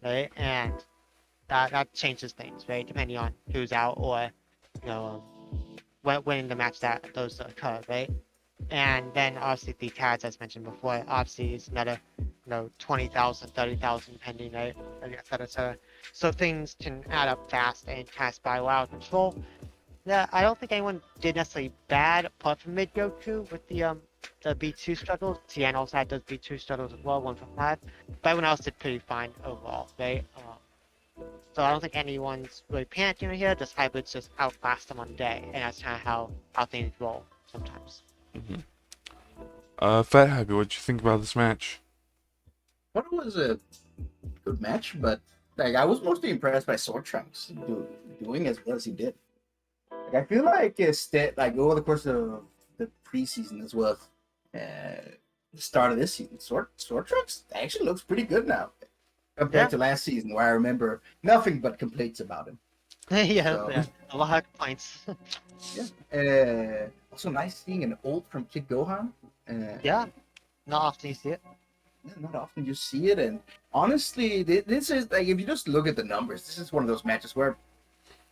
[SPEAKER 2] right? And that changes things, right? Depending on who's out or, you know, winning the match that those occur, right? And then obviously the tags, as mentioned before, obviously is another, 20,000, 30,000 pending, right? Et cetera, et cetera. So things can add up fast and kind of spiral out of control. Yeah, I don't think anyone did necessarily bad apart from Mid-Goku with the B2 struggles. Tien also had those B2 struggles as well, 1 for 5. But everyone else did pretty fine overall, right? So I don't think anyone's really panicking here, just hybrids just outclass them on the day, and that's kind of how things roll sometimes.
[SPEAKER 1] Fat Happy, what did you think about this match?
[SPEAKER 3] Thought it was a good match, but like, I was mostly impressed by Sword Trunks doing as well as he did. Like, I feel like like over the course of the preseason as well, the start of this season, Sword Trunks actually looks pretty good now compared to last season, where I remember nothing but complaints about him.
[SPEAKER 2] Yeah, a lot of complaints.
[SPEAKER 3] Also nice seeing an ult from Kid Gohan.
[SPEAKER 2] Yeah, not often you see it.
[SPEAKER 3] not often you see it. And honestly, this is like, if you just look at the numbers, this is one of those matches where,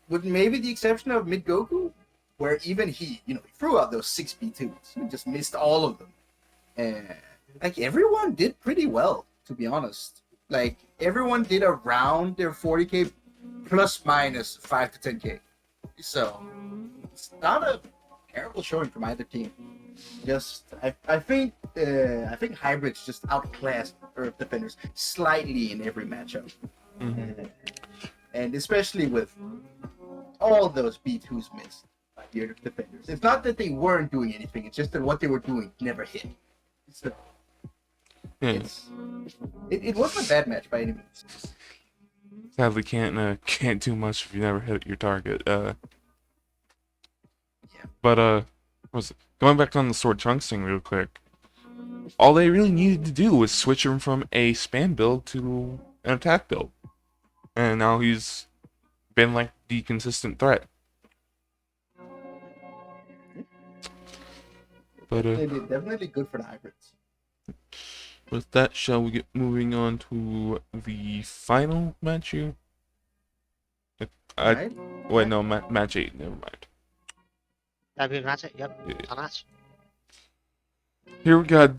[SPEAKER 3] with maybe the exception of Mid Goku, where even he, he threw out those 6B2s. He just missed all of them. And like everyone did pretty well, to be honest. Like everyone did around their 40k plus minus 5 to 10k. So it's not a terrible showing from either team. Just I think hybrids just outclassed Earth defenders slightly in every matchup, and especially with all those B2s missed by the Earth defenders. It's not that they weren't doing anything; it's just that what they were doing never hit. So
[SPEAKER 1] Yeah.
[SPEAKER 3] it wasn't a bad match by any means.
[SPEAKER 1] Sadly, can't do much if you never hit your target.
[SPEAKER 3] Yeah.
[SPEAKER 1] But going back on the Sword Trunks thing real quick. All they really needed to do was switch him from a spam build to an attack build, and now he's been like the consistent threat. But
[SPEAKER 3] Definitely good for the hybrids.
[SPEAKER 1] with that, shall we get moving on to the final match here?
[SPEAKER 3] Right?
[SPEAKER 1] Wait, no, match 8. Never mind.
[SPEAKER 2] That'd be the match. Yep.
[SPEAKER 1] Yeah.
[SPEAKER 2] Final match.
[SPEAKER 1] Here we got.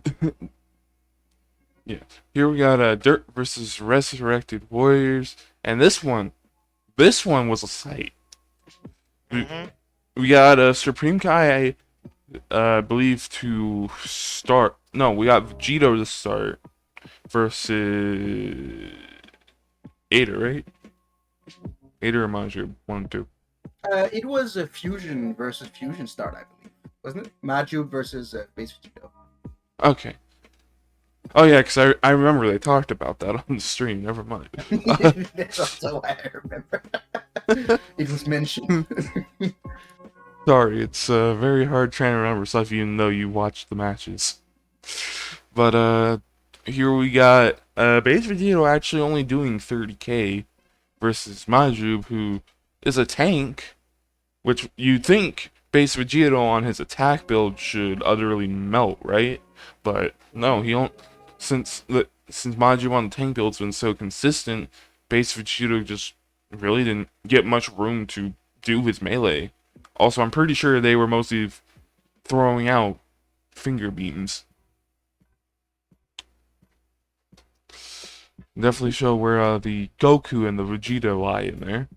[SPEAKER 1] Yeah, here we got Dirt versus Resurrected Warriors, and this one was a sight. We got Supreme Kai, I believe, to start. No, we got Vegito to start versus Ada, right? Ada or Maju, 1 and 2.
[SPEAKER 3] It was a fusion versus fusion start, I believe, wasn't it? Maju versus base Vegito.
[SPEAKER 1] Okay. Oh yeah, because I remember they talked about that on the stream. Never mind.
[SPEAKER 3] That's also why I remember. It was mentioned.
[SPEAKER 1] Sorry, it's very hard trying to remember stuff even though you watched the matches. But here we got Base Vegito actually only doing 30k versus Majub, who is a tank, which you'd think Base Vegito on his attack build should utterly melt, right? But no, he don't. Since Majub on the tank build's been so consistent, Base Vegito just really didn't get much room to do his melee. Also, I'm pretty sure they were mostly throwing out finger beams. Definitely show where the Goku and the Vegeta lie in there.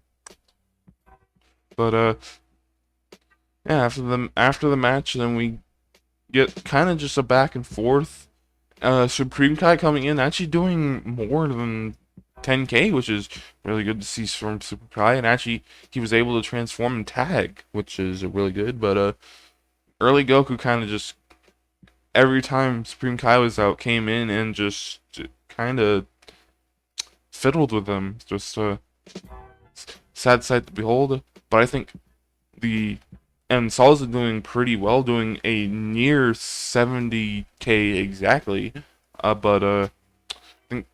[SPEAKER 1] But yeah, after the match, then we get kind of just a back and forth. Supreme Kai coming in, actually doing more than 10k, which is really good to see from Super Kai, and actually he was able to transform and tag, which is really good. But early Goku kind of just every time Supreme Kai was out, came in and just kind of fiddled with them. Just sad sight to behold. But I think Sol's doing pretty well, doing a near 70k exactly. But I think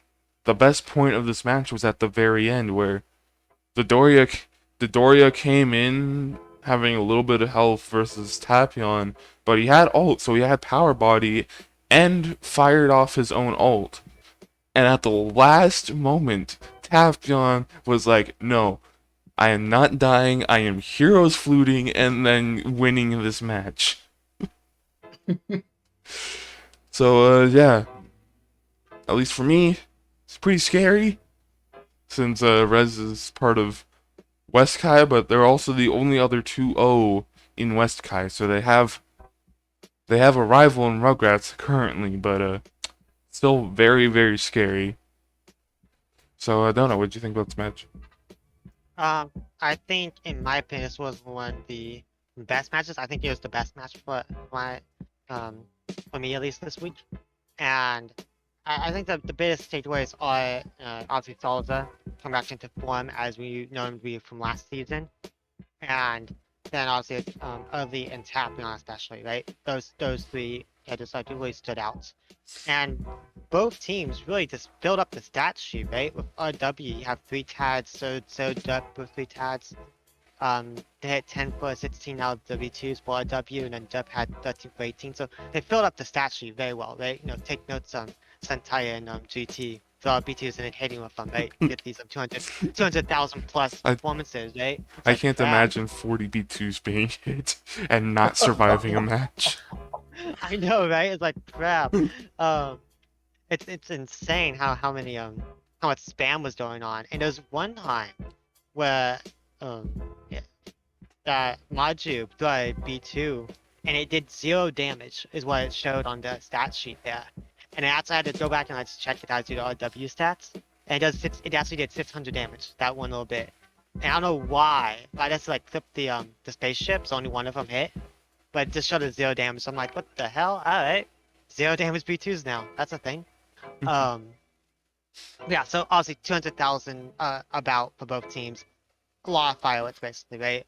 [SPEAKER 1] the best point of this match was at the very end, where the Doria came in having a little bit of health versus Tapion, but he had ult, so he had power body and fired off his own ult. And at the last moment, Tapion was like, "No, I am not dying. I am heroes fluting and then winning this match." So yeah, at least for me, it's pretty scary since Rez is part of West Kai, but they're also the only other 2-0 in West Kai, so they have a rival in Rugrats currently, but still very, very scary. So I don't know. What do you think about this match?
[SPEAKER 2] I think, in my opinion, this was one of the best matches. I think it was the best match for me, at least this week. And I think the biggest takeaways are obviously Salza come back into form as we know him to be from last season, and then obviously Early and Tapion especially, right? Those three just like really stood out, and both teams really just build up the stat sheet, right? With RW, you have 3 tads, so Duck with 3 tads. They had 10 for 16 out of W2s for RW, and then Dub had 13 for 18. So they filled up the stat sheet very well, right? Take notes on Sentai and GT. The B2s and then hitting with them, right? Get these 200,000 plus
[SPEAKER 1] I
[SPEAKER 2] performances, right? It's
[SPEAKER 1] I
[SPEAKER 2] like
[SPEAKER 1] can't
[SPEAKER 2] that.
[SPEAKER 1] imagine 40 B2s being hit and not surviving a match.
[SPEAKER 2] I know, right? It's like crap. Um, it's insane how much spam was going on. And there's one time where yeah, Maju threw a B2 and it did 0 damage is what it showed on the stat sheet there. And I actually had to go back and let's check it out to the RW stats. And it actually did 600 damage that one little bit. And I don't know why. I just like flipped the spaceship, so only one of them hit. But it just showed a 0 damage. So I'm like, what the hell? Alright. 0 damage B2s now. That's a thing. Um yeah, so obviously 200,000 about for both teams. A lot of fireworks basically, right?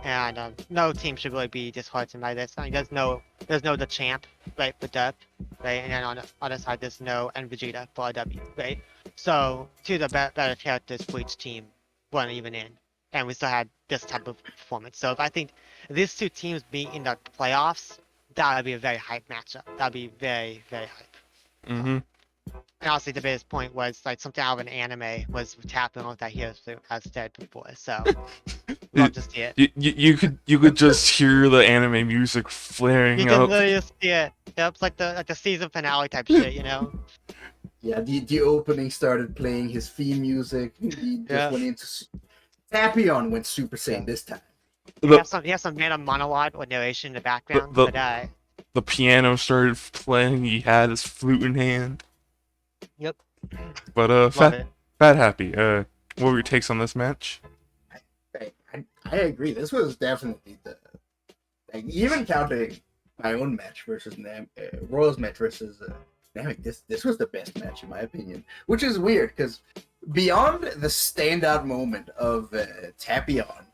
[SPEAKER 2] And no team should really be disheartened by this. I mean, there's no the champ, right, for Dub, right? And then on the other side, there's no and Vegeta for RW, right? So two of the better characters for each team weren't even in, and we still had this type of performance. So if I think these two teams being in the playoffs, that would be a very hype matchup. That'd be very, very hype.
[SPEAKER 1] Mm-hmm.
[SPEAKER 2] And honestly, the biggest point was like something out of an anime was tapping on what that hero has said before. So love to see it.
[SPEAKER 1] You could just hear the anime music
[SPEAKER 2] You
[SPEAKER 1] flaring
[SPEAKER 2] can
[SPEAKER 1] up.
[SPEAKER 2] literally just see it. Yep, it's like the season finale type shit, you know?
[SPEAKER 3] Yeah, the opening started playing his theme music. He just
[SPEAKER 2] Yeah.
[SPEAKER 3] went into Tapion went Super Saiyan this time.
[SPEAKER 2] You
[SPEAKER 1] The,
[SPEAKER 2] have some random monologue or narration in the background,
[SPEAKER 1] the,
[SPEAKER 2] but
[SPEAKER 1] the piano started playing. He had his flute in hand.
[SPEAKER 2] yep,
[SPEAKER 1] But
[SPEAKER 2] love it.
[SPEAKER 1] Fat Happy. What were your takes on this match?
[SPEAKER 3] I agree. This was definitely the even counting my own match versus Royals match versus Namek. This was the best match in my opinion, which is weird because beyond the standout moment of Tapion,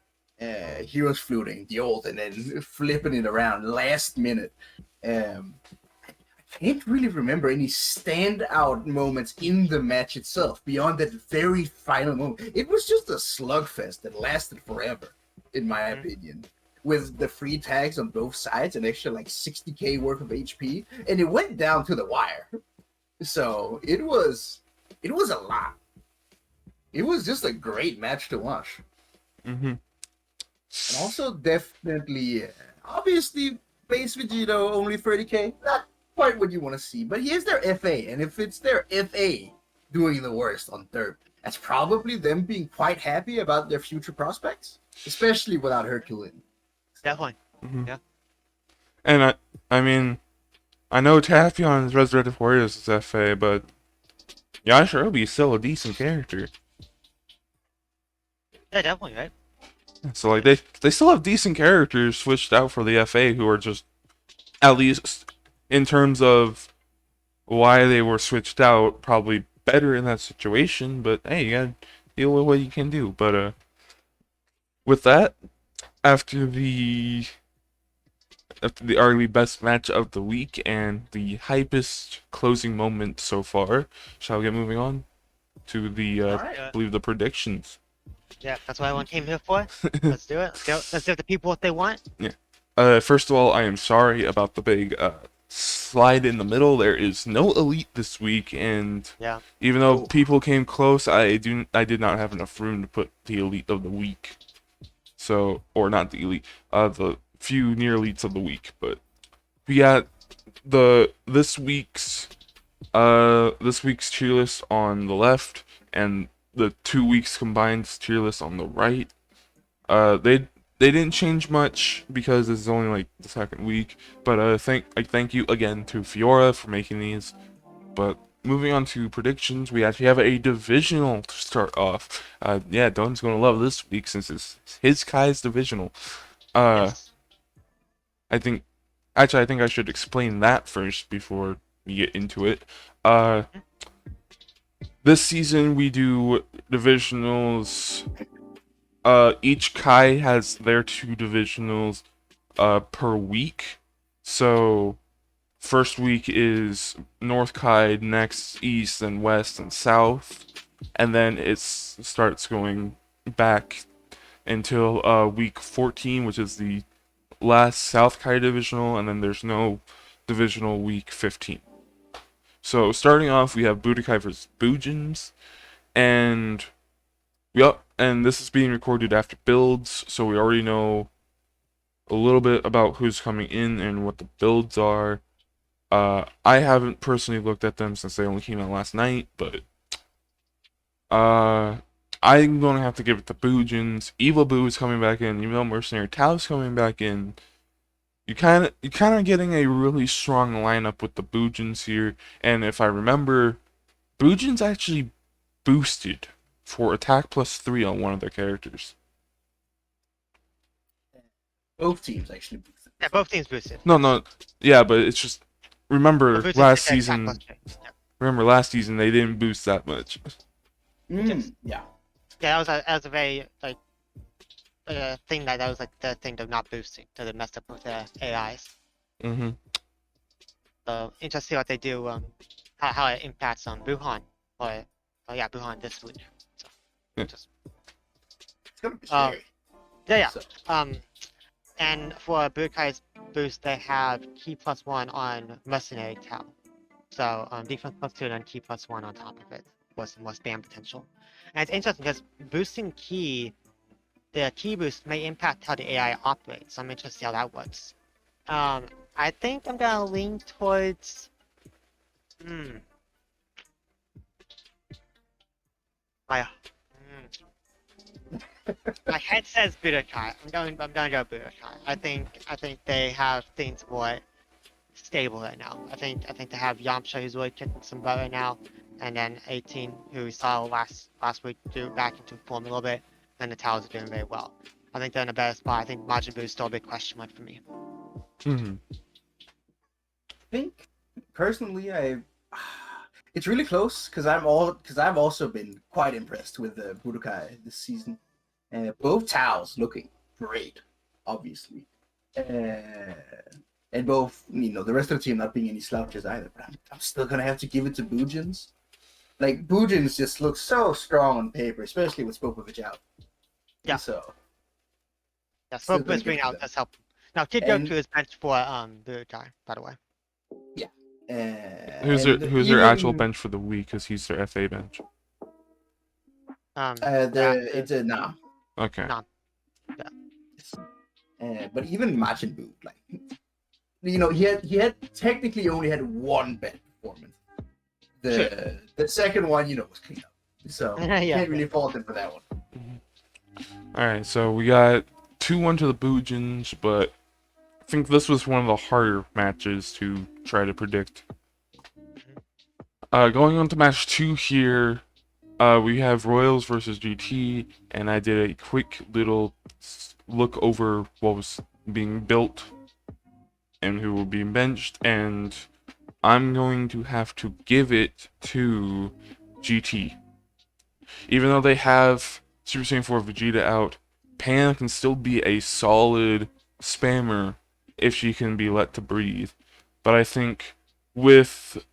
[SPEAKER 3] he was fluting the old and then flipping it around last minute. I can't really remember any standout moments in the match itself beyond that very final moment. It was just a slugfest that lasted forever, in my opinion. With the free tags on both sides, an extra like 60k worth of HP, and it went down to the wire. So it was a lot. It was just a great match to watch.
[SPEAKER 1] Mm-hmm.
[SPEAKER 3] And also definitely, obviously, base Vegito only 30k. Not quite what you want to see, but here's their FA, and if it's their FA doing the worst on third, that's probably them being quite happy about their future prospects, especially without Herculean.
[SPEAKER 2] Definitely.
[SPEAKER 1] Mm-hmm.
[SPEAKER 2] Yeah.
[SPEAKER 1] And I mean, I know Taphion's Resurrected Warriors is FA, but Yashirobe is still a decent character.
[SPEAKER 2] Yeah, definitely, right?
[SPEAKER 1] So like they still have decent characters switched out for the FA who are just, at least in terms of why they were switched out, probably better in that situation. But hey, you gotta deal with what you can do. But with that, after the arguably best match of the week and the hypest closing moment so far, shall we get moving on to the I believe the predictions.
[SPEAKER 2] Yeah, that's what I came here for. Let's do it. Let's give the people what they want.
[SPEAKER 1] Yeah. First of all, I am sorry about the big slide in the middle. There is no elite this week, and
[SPEAKER 2] Yeah.
[SPEAKER 1] even though people came close, I did not have enough room to put the elite of the week. So, or not the elite, the few near elites of the week. But we got this week's tier list on the left, and the 2 weeks combined tier list on the right. They didn't change much because this is only like the second week. But thank you again to Fiora for making these. But moving on to predictions, we actually have a divisional to start off. Yeah, Don's gonna love this week since it's his Kai's divisional.
[SPEAKER 2] Yes.
[SPEAKER 1] I think I should explain that first before we get into it. This season we do divisionals. Each Kai has their 2 divisionals per week. So first week is North Kai, next East and West and South, and then it starts going back until week 14, which is the last South Kai divisional, and then there's no divisional week 15. So starting off, we have Budokai vs. Bujins, and and this is being recorded after builds, so we already know a little bit about who's coming in and what the builds are. I haven't personally looked at them since they only came out last night, but I'm gonna have to give it to Bujins. Evil Boo is coming back in, even though Mercenary Tao's coming back in. You kind of getting a really strong lineup with the Bujins here, and if I remember, Bujins actually boosted for attack +3 on one of their characters.
[SPEAKER 3] Both teams actually boosted.
[SPEAKER 2] Yeah, both teams boosted.
[SPEAKER 1] No, yeah, but it's just remember
[SPEAKER 2] Boosted
[SPEAKER 1] last
[SPEAKER 2] to attack
[SPEAKER 1] season.
[SPEAKER 2] +3. Yeah.
[SPEAKER 1] Remember last season they didn't boost that much.
[SPEAKER 3] Yeah.
[SPEAKER 2] Yeah, that was a very like thing that was like the thing of not boosting, so they messed up with the AIs.
[SPEAKER 1] Mm-hmm.
[SPEAKER 2] So interesting to see what they do, how it impacts on Buhan or Buhan this week. So
[SPEAKER 1] Yeah.
[SPEAKER 2] just
[SPEAKER 3] It's gonna be scary.
[SPEAKER 2] yeah.
[SPEAKER 3] So,
[SPEAKER 2] And for Budokai's boost, they have Key +1 on Mercenary Tau. So defense +2 and then Key +1 on top of it was more spam potential. And it's interesting because boosting Key, the Key boost may impact how the AI operates. So I'm interested to see how that works. I think I'm gonna lean towards. My my head says Budokai. I'm gonna go Budokai. I think they have things more stable right now. I think they have Yamcha who's really kicking some butt right now, and then 18 who we saw last week do back into form a little bit, and the Towers are doing very well. I think they're in a better spot. I think Majin Buu is still a big question mark for me.
[SPEAKER 1] Mm-hmm.
[SPEAKER 3] I think personally, it's really close because I've also been quite impressed with Budokai this season. Both Taos looking great, obviously, and both the rest of the team not being any slouches either. But I'm still gonna have to give it to Bujins. Like Bujins just looks so strong on paper, especially with Spopovich out.
[SPEAKER 2] Yeah.
[SPEAKER 3] So.
[SPEAKER 2] Yeah, Spopovich being out does help. Now Kid Goku is benched for Budokai, by the way.
[SPEAKER 3] Yeah.
[SPEAKER 1] Who's their actual bench for the week? Because he's their FA bench.
[SPEAKER 3] It's a Nam.
[SPEAKER 1] Okay.
[SPEAKER 2] Nam. Yeah.
[SPEAKER 3] But even Majin Buu, like, he had technically only had one bad performance. The second one, was clean up. So can't really fault him for that one.
[SPEAKER 1] All right, so we got 2-1 to the Bujins, but I think this was one of the harder matches to try to predict. Going on to match 2 here, we have Royals versus GT, and I did a quick little look over what was being built and who will be benched, and I'm going to have to give it to GT. Even though they have Super Saiyan 4 Vegeta out, Pan can still be a solid spammer if she can be let to breathe. But I think with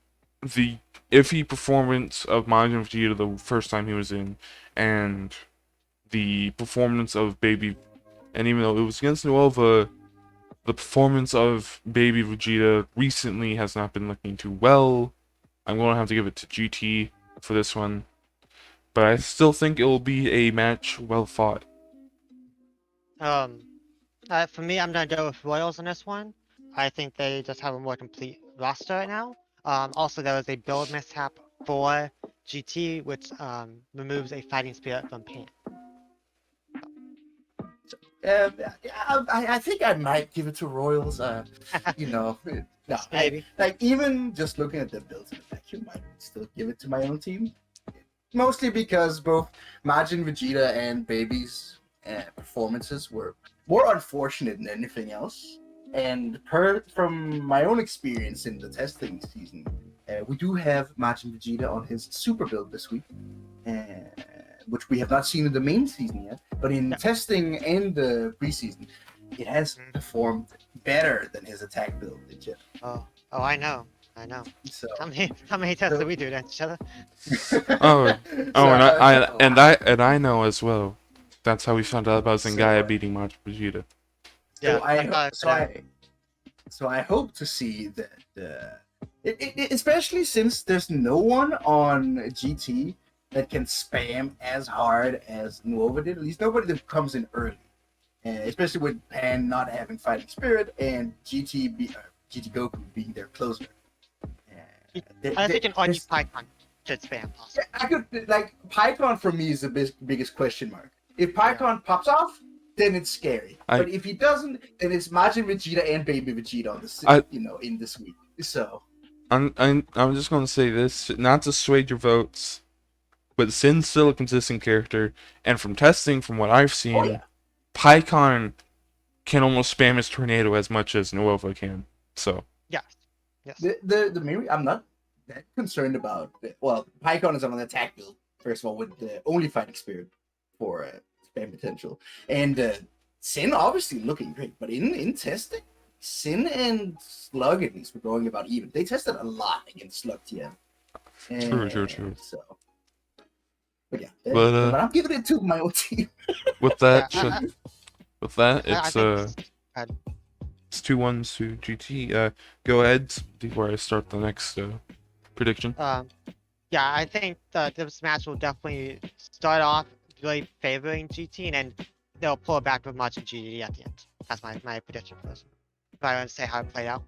[SPEAKER 1] the iffy performance of Majin Vegeta the first time he was in, and the performance of Baby, and even though it was against Nuova, the performance of Baby Vegeta recently has not been looking too well. I'm going to have to give it to GT for this one. But I still think it will be a match well fought.
[SPEAKER 2] For me, I'm gonna go with Royals on this one. I think they just have a more complete roster right now. Also, there was a build mishap for GT, which removes a fighting spirit from Pan.
[SPEAKER 3] I think I might give it to Royals. No,
[SPEAKER 2] Maybe.
[SPEAKER 3] Even just looking at the builds in the vacuum, I might still give it to my own team. Mostly because both Majin Vegeta and Baby's performances were more unfortunate than anything else. And from my own experience in the testing season, we do have Majin Vegeta on his super build this week, which we have not seen in the main season yet. But in testing and the preseason, it has performed better than his attack build.
[SPEAKER 2] Oh, I know.
[SPEAKER 3] So
[SPEAKER 2] how many tests did we do to each other?
[SPEAKER 1] and I know as well. That's how we found out about Zengaya beating Majin Vegeta.
[SPEAKER 3] So I hope to see that Especially since there's no one on GT that can spam as hard as Nuova did. At least nobody that comes in early. Especially with Pan not having fighting spirit and GT Goku being their closer.
[SPEAKER 2] I think an OG
[SPEAKER 3] There's
[SPEAKER 2] Python should spam
[SPEAKER 3] Yeah,
[SPEAKER 2] possibly.
[SPEAKER 3] I could like PyCon for me is the biggest question mark. If
[SPEAKER 2] Yeah.
[SPEAKER 3] PyCon pops off, then it's scary.
[SPEAKER 1] I-
[SPEAKER 3] But if he doesn't, then it's Majin Vegeta and Baby Vegeta on this,
[SPEAKER 1] I-
[SPEAKER 3] in this week. So
[SPEAKER 1] I'm just gonna say this, not to sway your votes, but Sin's still a consistent character, and from testing, from what I've seen,
[SPEAKER 3] oh yeah,
[SPEAKER 1] Pycon can almost spam his tornado as much as Nuova can. So
[SPEAKER 2] Yes. Yes.
[SPEAKER 3] the Miri, I'm not that concerned about. Well, PyCon is on an attack build first of all with the only fighting spirit for spam potential, and Sin obviously looking great, but in testing. Sin and Slug at least were going about even. They tested a lot against Slug TM.
[SPEAKER 1] True.
[SPEAKER 3] So, but yeah,
[SPEAKER 1] But
[SPEAKER 3] but I'm giving it to my own team.
[SPEAKER 1] with
[SPEAKER 2] Yeah,
[SPEAKER 1] that,
[SPEAKER 2] I
[SPEAKER 1] it's
[SPEAKER 2] think
[SPEAKER 1] it's 2-1 to GT. Go ahead before I start the next prediction.
[SPEAKER 2] yeah, I think this match will definitely start off really favoring GT, and then they'll pull it back with much of GT at the end. That's my prediction for this. If I want to say how it played out.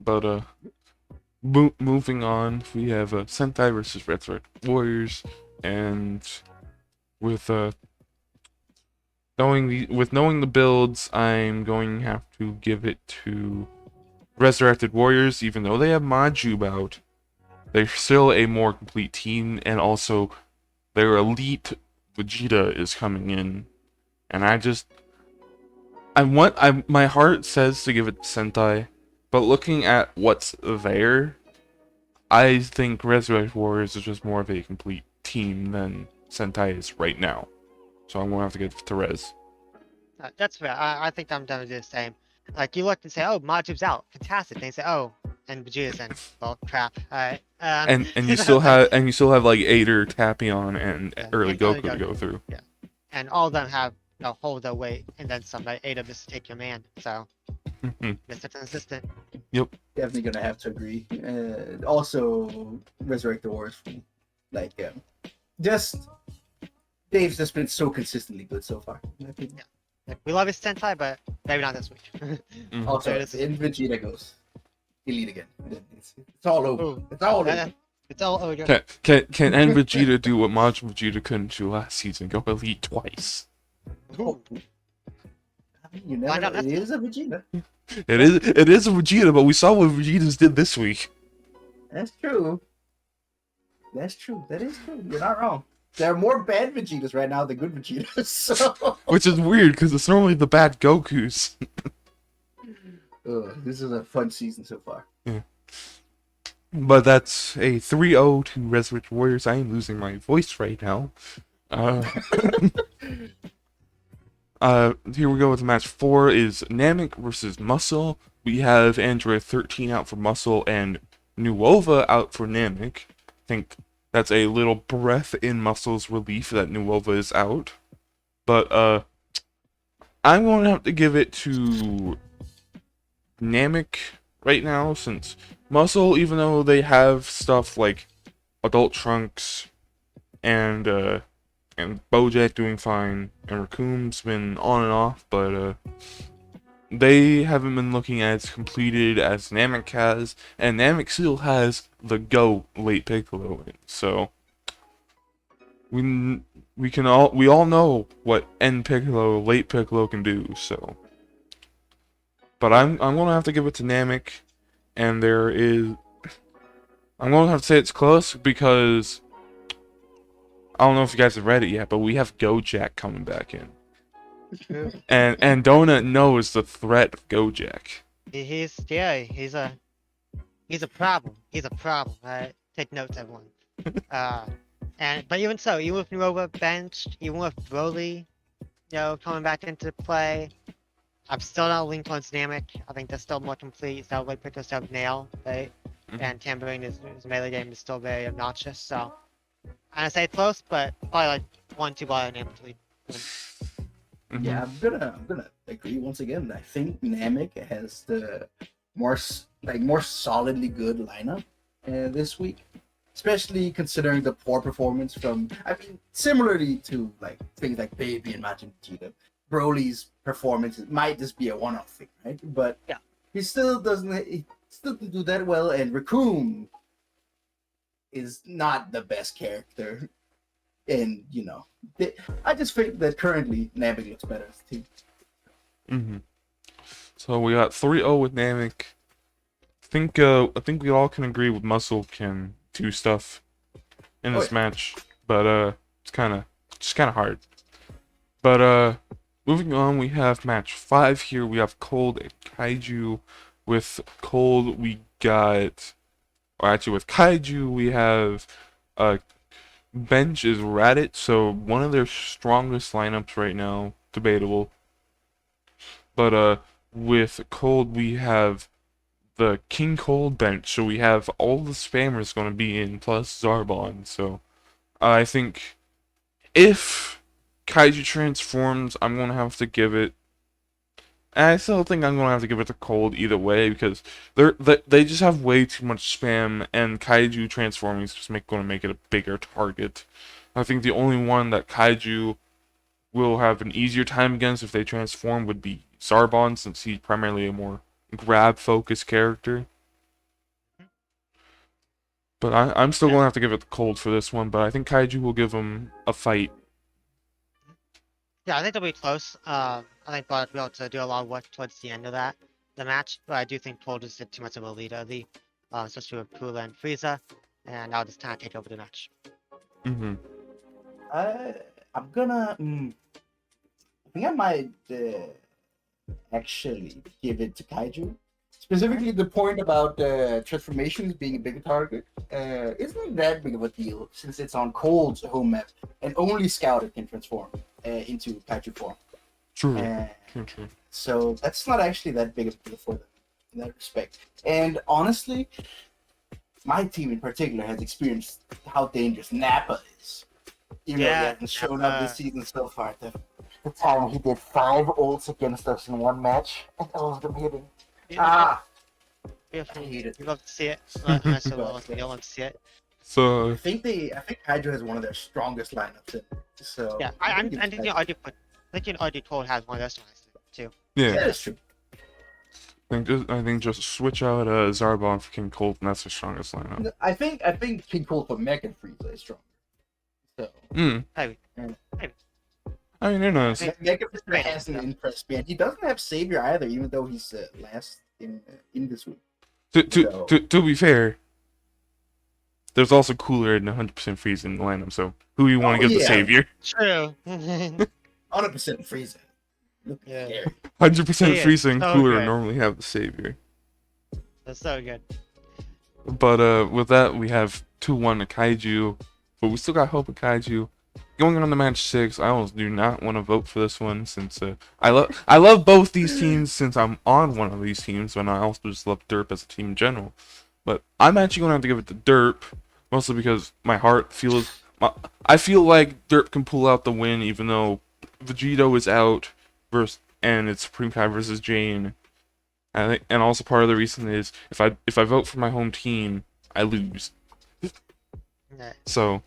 [SPEAKER 1] But moving on, we have Sentai versus Resurrect Warriors, and with knowing the builds, I'm going to have to give it to Resurrected Warriors, even though they have Majub out. They're still a more complete team, and also their elite Vegeta is coming in, and my heart says to give it to Sentai, but looking at what's there, I think Resurrect Warriors is just more of a complete team than Sentai is right now. So I'm gonna have to give it to Rez.
[SPEAKER 2] That's fair. I think I'm gonna do the same. Like you look and say, oh, Majub's out, fantastic. Then you say, oh, and Vegeta's in. Well, crap. Alright.
[SPEAKER 1] And you still have like Ader, Tapion, and
[SPEAKER 2] Yeah,
[SPEAKER 1] early
[SPEAKER 2] and early
[SPEAKER 1] Goku to go through.
[SPEAKER 2] Yeah, and all of them have hold their weight, and then some. Like Ada just take your man. So Mr. Consistent.
[SPEAKER 3] Definitely gonna have to agree. Also, Resurrect the Wars. Like, just Dave's just been so consistently good so far. In my opinion.
[SPEAKER 2] Like, we love his Sentai, but maybe not this week.
[SPEAKER 3] Also,
[SPEAKER 2] There it is.
[SPEAKER 3] in Vegeta goes elite again. It's all over.
[SPEAKER 2] Ooh.
[SPEAKER 3] It's all over.
[SPEAKER 2] It's all over.
[SPEAKER 1] Can N Vegeta do what Majin Vegeta couldn't do last season? Go elite twice.
[SPEAKER 2] Ooh.
[SPEAKER 3] You never
[SPEAKER 2] Find
[SPEAKER 3] know.
[SPEAKER 2] out
[SPEAKER 3] It
[SPEAKER 2] next
[SPEAKER 3] is a Vegeta.
[SPEAKER 1] It is a Vegeta, but we saw what Vegeta's did this week.
[SPEAKER 3] That's true. That's true. That is true. You're not wrong. There are more bad Vegetas right now than good Vegetas. So
[SPEAKER 1] Which is weird, because it's normally the bad Gokus.
[SPEAKER 3] this is a fun season so far.
[SPEAKER 1] But that's a 3-0 to Resurrect Warriors. I am losing my voice right now. Here we go with match 4 is Namek versus Muscle. We have Android 13 out for Muscle and Nuova out for Namek. I think that's a little breath in Muscle's relief that Nuova is out. But I'm going to have to give it to Namek right now, since Muscle, even though they have stuff like Adult Trunks and Bojack doing fine, and Raccoon's been on and off, but they haven't been looking as completed as Namek has, and Namek still has the Go late Piccolo in, so we all know what N Piccolo late Piccolo can do, so. But I'm gonna have to give it to Namek, and I'm gonna have to say it's close because I don't know if you guys have read it yet, but we have Gojack coming back in. And Donut knows the threat of Gojack.
[SPEAKER 2] He's scary. He's a problem. He's a problem. Take notes, everyone. But even so, even with Nuova benched, even with Broly, coming back into play, I'm still not linked on Namek. I think that's still more complete. Still like picked us up Nail, right? And Tambourine, his melee game is still very obnoxious. So I say close, but probably like 1-2 ball Namek to lead.
[SPEAKER 3] Yeah, I'm gonna agree once again. I think Namek has the more solidly good lineup this week, especially considering the poor performance from. I mean, similarly to like things like Baby and Majin Vegeta, Broly's performance might just be a one-off thing, right? But
[SPEAKER 2] Yeah.
[SPEAKER 3] he still doesn't. He still didn't do that well, and Raccoon is not the best character. And I just think that currently Namek looks better as a team.
[SPEAKER 1] Mm-hmm. So we got 3-0 with Namek. I think we all can agree with Muscle can do stuff in this match, but it's just kind of hard. But moving on, we have match 5 here. We have Cold and Kaiju. With Cold, we got, or actually with Kaiju, we have bench is Raditz, so one of their strongest lineups right now, debatable. But with Cold, we have the King Cold bench, so we have all the spammers going to be in, plus Zarbon. So I think if Kaiju transforms, I'm going to have to give it. And I still think I'm going to have to give it to Cold either way, because they just have way too much spam, and Kaiju transforming is just going to make it a bigger target. I think the only one that Kaiju will have an easier time against if they transform would be Zarbon, since he's primarily a more grab-focused character. But I'm still going to have to give it to Cold for this one, but I think Kaiju will give him a fight.
[SPEAKER 2] Yeah, I think they'll be close. I think Blood will be able to do a lot of work towards the end of the match, but I do think Cold just did too much of a lead early, especially with Pula and Frieza, and I'll just kind of take over the match.
[SPEAKER 1] Mm-hmm.
[SPEAKER 3] I'm gonna. I think I might actually give it to Kaiju. Specifically, the point about transformations being a bigger target isn't that big of a deal since it's on Cold's home map and only Scouter can transform into Kaiju form.
[SPEAKER 1] True. True.
[SPEAKER 3] So that's not actually that big of a deal for them in that respect. And honestly, my team in particular has experienced how dangerous Nappa is. Even though he hasn't shown up this season so far. The time he did 5 ults against us in one match, and all of them hitting.
[SPEAKER 2] You love to see it. Unless you don't love to see it.
[SPEAKER 1] So
[SPEAKER 3] I think Hydra has one of their strongest lineups. So
[SPEAKER 2] yeah, I think already Cold has one of their strongest too.
[SPEAKER 1] Yeah,
[SPEAKER 3] that's true.
[SPEAKER 1] I think just switch out Zarbon for King Cold, and that's the strongest lineup.
[SPEAKER 3] I think King Cold for Mech and Frieza is stronger. So
[SPEAKER 2] maybe.
[SPEAKER 1] I mean, who knows?
[SPEAKER 3] Mega Frieza has an impress span. He doesn't have Savior either, even though he's last in this week.
[SPEAKER 1] To be fair, there's also Cooler and 100% Frieza in the lineup, so who you want to give the Savior?
[SPEAKER 2] True.
[SPEAKER 3] 100% Frieza.
[SPEAKER 2] Yeah.
[SPEAKER 1] 100% Frieza and Cooler
[SPEAKER 2] good.
[SPEAKER 1] normally have the Savior.
[SPEAKER 2] That's so good.
[SPEAKER 1] But with that, we have 2-1 to Kaiju, but we still got hope of Kaiju. Going on to match 6, I almost do not want to vote for this one since I love both these teams since I'm on one of these teams, and I also just love Derp as a team in general. But I'm actually going to have to give it to Derp, mostly because my heart feels... I feel like Derp can pull out the win even though Vegito is out and it's Supreme Kai versus Jane. And also part of the reason is if I vote for my home team, I lose. So...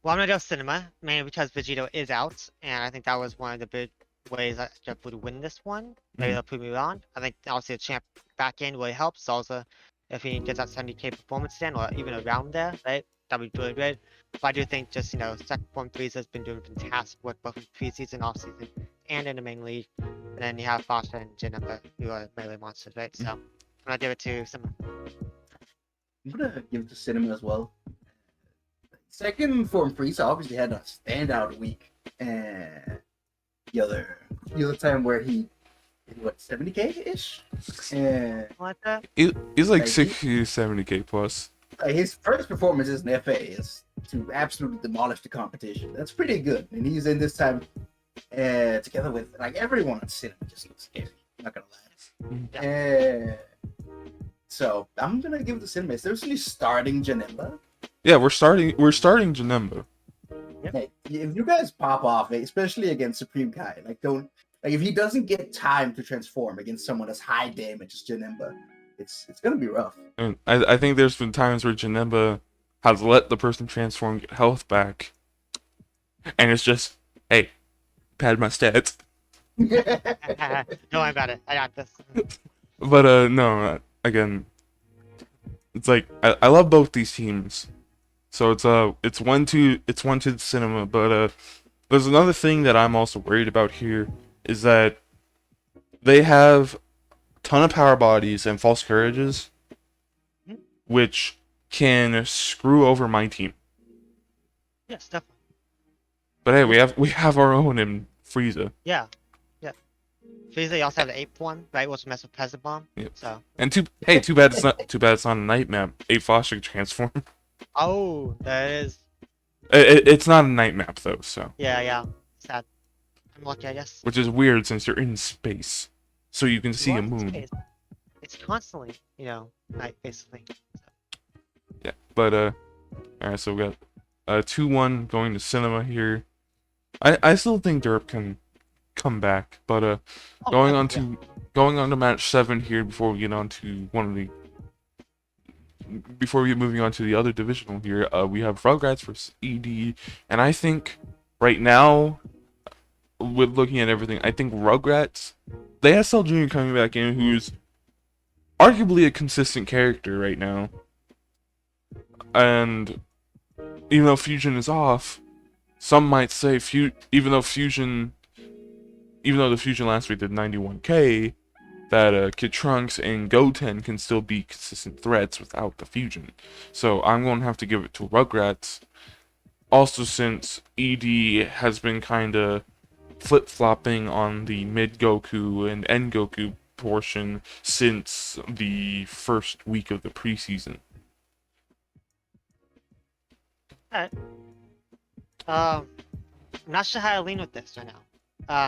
[SPEAKER 2] Well, I'm gonna go Cinema, mainly because Vegito is out, and I think that was one of the big ways that Jeff would win this one. Maybe they'll prove me wrong. I think obviously the champ back end really helps. Also, if he gets that 70k performance then, or even around there, right? That'd be really great. But I do think just, second form Frieza has been doing fantastic work both in preseason, offseason, and in the main league. And then you have Foster and Jennifer, who are melee monsters, right? So I'm gonna give it to Cinema.
[SPEAKER 3] I'm gonna give it to Cinema as well. Second form Frieza obviously had a standout week, and the other time where he did 70k ish, and
[SPEAKER 2] Like that?
[SPEAKER 1] He's like 60 70k plus.
[SPEAKER 3] His first performance as an FA is to absolutely demolish the competition. That's pretty good, and he's in this time together with everyone on Cinema. Just looks scary. I'm not gonna lie. So I'm gonna give it to Cinema. Is there actually starting Janemba?
[SPEAKER 1] Yeah, we're starting Janemba.
[SPEAKER 3] Hey, if you guys pop off, especially against Supreme Kai, don't Like if he doesn't get time to transform against someone as high damage as Janemba, it's gonna be rough.
[SPEAKER 1] And I think there's been times where Janemba has let the person transform get health back, and it's just, hey, pad my stats.
[SPEAKER 2] Don't worry about it. I got this.
[SPEAKER 1] But no, again, it's like I love both these teams, so it's 1-2 the cinema. But there's another thing that I'm also worried about here is that they have a ton of power bodies and false courages, which can screw over my team.
[SPEAKER 2] Yes, definitely.
[SPEAKER 1] But hey, we have our own in Frieza.
[SPEAKER 2] Yeah. Frieza, you also have the 8th one, right? Which mess with Peasant Bomb.
[SPEAKER 1] Yep.
[SPEAKER 2] So.
[SPEAKER 1] And too bad it's not a night map. 8 Foster can transform.
[SPEAKER 2] Oh, that is.
[SPEAKER 1] It's not a night map though, so.
[SPEAKER 2] Yeah. Sad. I'm lucky, I guess.
[SPEAKER 1] Which is weird since you're in space, so you can see
[SPEAKER 2] You are
[SPEAKER 1] a
[SPEAKER 2] in
[SPEAKER 1] moon.
[SPEAKER 2] space. It's constantly, night basically.
[SPEAKER 1] Yeah, but alright, so we got 2-1 going to cinema here. I still think Derp can come back, but going on to match 7 here before we get on to before we get moving on to the other divisional here, we have Rugrats versus ED, and I think right now, with looking at everything, I think Rugrats, they have Cell Jr. coming back in, who's arguably a consistent character right now, and even though Fusion is off, some might say even though the Fusion last week did 91k, that Kid Trunks and Goten can still be consistent threats without the Fusion. So I'm going to have to give it to Rugrats. Also, since ED has been kind of flip-flopping on the mid-Goku and end-Goku portion since the first week of the preseason.
[SPEAKER 2] Alright. I'm not sure how to lean with this right now.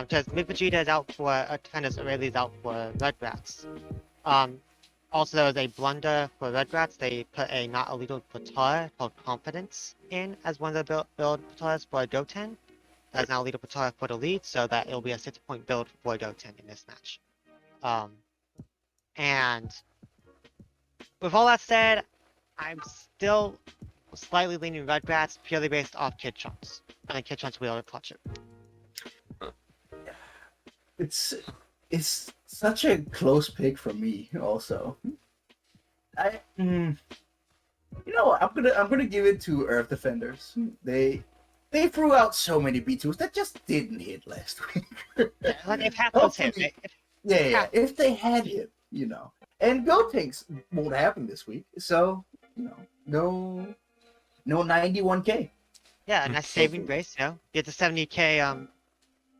[SPEAKER 2] Because Mid Vegeta is out for, Tennis Aurelia is out for Rugrats. Also there was a blunder for Rugrats. They put a not illegal Potara called Confidence in as one of the build Potaras for Goten. That's now illegal Potara for the lead, so that it'll be a 6-point build for Goten in this match. And with all that said, I'm still slightly leaning Rugrats purely based off Kid Trunks. I think Kid Trunks will be able to clutch it.
[SPEAKER 3] It's such a close pick for me. Also, I'm gonna give it to Earth Defenders. They threw out so many B2s that just didn't hit last week.
[SPEAKER 2] Yeah, like if half those hit,
[SPEAKER 3] if they had hit, and Gotenks won't happen this week, so no 91k.
[SPEAKER 2] Yeah, a nice saving grace, get the 70k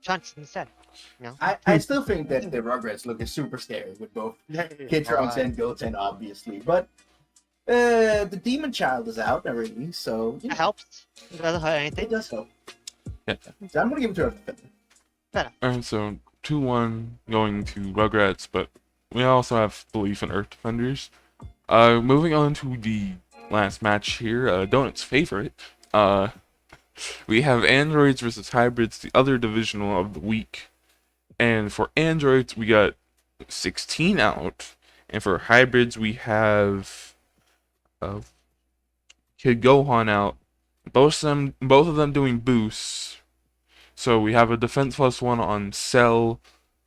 [SPEAKER 2] Trunks instead.
[SPEAKER 3] I still think that the Rugrats look super scary with both Kid Trunks and Goten, obviously, but the Demon Child is out already, so
[SPEAKER 2] it helps. It doesn't hurt anything.
[SPEAKER 3] It does help.
[SPEAKER 1] Yeah.
[SPEAKER 3] So I'm gonna give it to Earth Defender.
[SPEAKER 1] Alright, so 2-1 going to Rugrats, but we also have belief in Earth Defenders. Moving on to the last match here, Donut's favorite. We have Androids versus Hybrids, the other divisional of the week. And for Androids, we got 16 out. And for Hybrids, we have Kid Gohan out. Both of them doing boosts. So we have a defense +1 on Cell,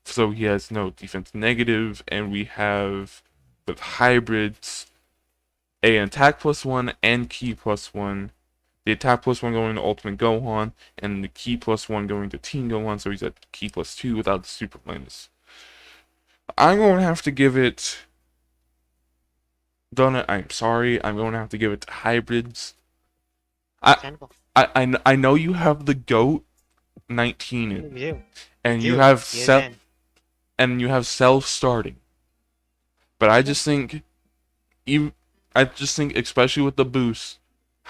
[SPEAKER 1] so he has no defense negative. And we have, with Hybrids, an attack +1 and ki +1. The attack +1 going to Ultimate Gohan, and the ki +1 going to Teen Gohan, so he's at ki +2 without the Super Minus. I'm going to have to give it... Donut, I'm sorry, I'm going to have to give it to Hybrids. I know you have the GOAT 19 in, and you have Cell starting. But I just think, especially with the boost,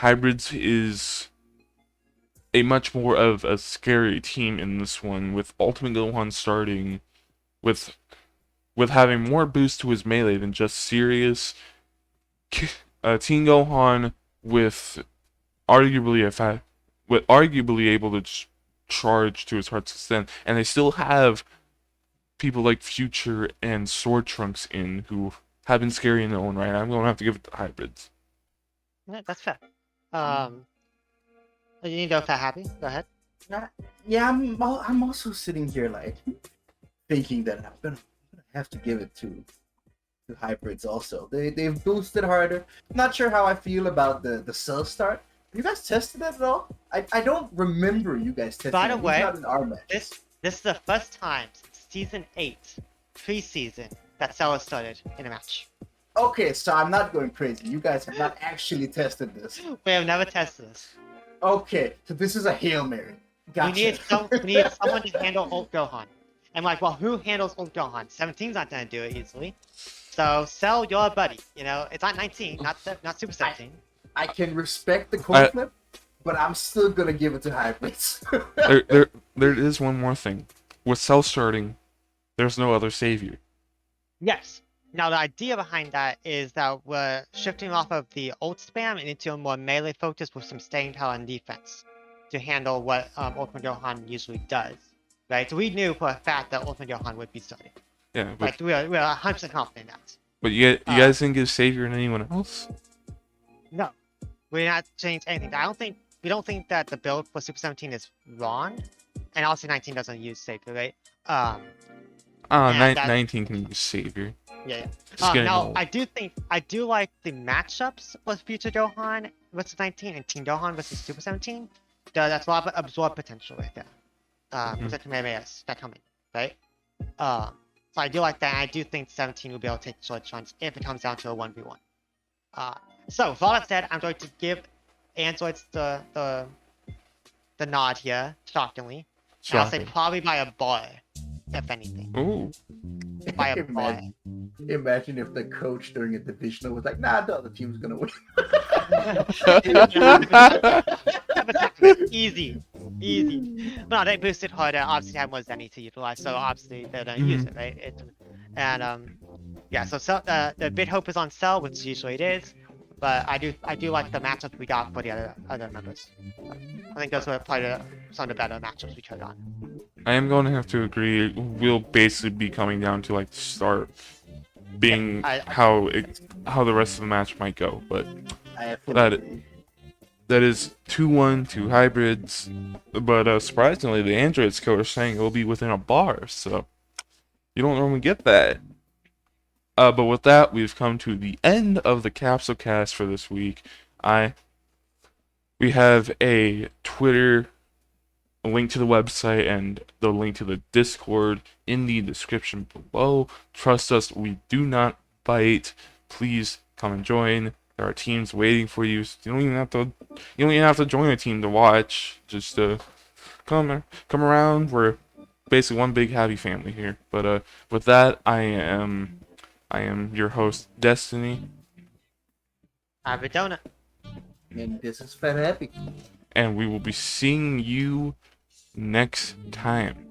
[SPEAKER 1] Hybrids is a much more of a scary team in this one, with Ultimate Gohan starting, with having more boost to his melee than just Sirius. Teen Gohan with arguably able to charge to his heart's extent, and they still have people like Future and Sword Trunks in, who have been scary in their own right. I'm going to have to give it to hybrids.
[SPEAKER 2] Yeah, that's fair. You need to know if I'm happy. Go ahead.
[SPEAKER 3] Yeah, I'm also sitting here like thinking that I'm gonna have to give it to hybrids also. They've boosted harder. Not sure how I feel about the cell start. Have you guys tested that at all? I don't remember you guys testing
[SPEAKER 2] By
[SPEAKER 3] it.
[SPEAKER 2] the
[SPEAKER 3] At least
[SPEAKER 2] way,
[SPEAKER 3] not in our matches.
[SPEAKER 2] this is the first time since season 8, preseason, that Cell has started in a match.
[SPEAKER 3] Okay, so I'm not going crazy. You guys have not actually tested this.
[SPEAKER 2] We have never tested this.
[SPEAKER 3] Okay, so this is a Hail Mary. Gotcha.
[SPEAKER 2] We need someone to handle Ult Gohan. I'm like, well, who handles Ult Gohan? 17's not gonna do it easily. So Cell, you're a buddy. You know, it's not 19, not Super 17.
[SPEAKER 3] I can respect the coin flip, but I'm still gonna give it to hybrids.
[SPEAKER 1] There is one more thing. With Cell starting, there's no other savior.
[SPEAKER 2] Yes. Now the idea behind that is that we're shifting off of the ult spam and into a more melee focus with some staying power and defense to handle what Ultimate Gohan usually does. Right? So we knew for a fact that Ultimate Gohan would be starting.
[SPEAKER 1] Yeah, but
[SPEAKER 2] Like we are 100% confident in that.
[SPEAKER 1] but you guys didn't give savior to anyone else?
[SPEAKER 2] No, we're not changing anything. We don't think that the build for Super 17 is wrong, and also 19 doesn't use savior, right? And
[SPEAKER 1] 19 can use savior.
[SPEAKER 2] Yeah.
[SPEAKER 1] Just getting
[SPEAKER 2] Now
[SPEAKER 1] old.
[SPEAKER 2] I do like the matchups with Future Gohan versus 19 and Teen Gohan versus Super 17. That's a lot of absorb potential right there. With the Kamehamehas that coming, right? So I do like that, and I do think 17 will be able to take Sword Trunks if it comes down to a 1v1. So with all that said, I'm going to give Androids the nod here, shockingly. And I'll say probably by a bar, if anything.
[SPEAKER 1] Ooh.
[SPEAKER 2] By a bar.
[SPEAKER 3] Imagine if the coach during a divisional was like, nah, the other team's gonna win.
[SPEAKER 2] Easy. No, they boosted harder. Obviously, they have more Zenny to utilize, so obviously they're gonna use it, right? Yeah. So the bid hope is on Cell, which usually it is, but I do like the matchups we got for the other members. I think those were probably some of the better matchups we tried on.
[SPEAKER 1] I am going to have to agree. We'll basically be coming down to like the start being how the rest of the match might go, but that is 2-1 to hybrids. But surprisingly, the androids code are saying it will be within a bar, so you don't normally get that. But with that, we've come to the end of the Capsule Cast for this week. We have a Twitter, a link to the website, and the link to the Discord in the description below. Trust us, we do not bite. Please come and join. There are teams waiting for you. You don't even have to join a team to watch. Just come around. We're basically one big happy family here. But with that, I am your host, Destiny.
[SPEAKER 2] Have a donut.
[SPEAKER 3] And this is Fat Happy.
[SPEAKER 1] And we will be seeing you next time.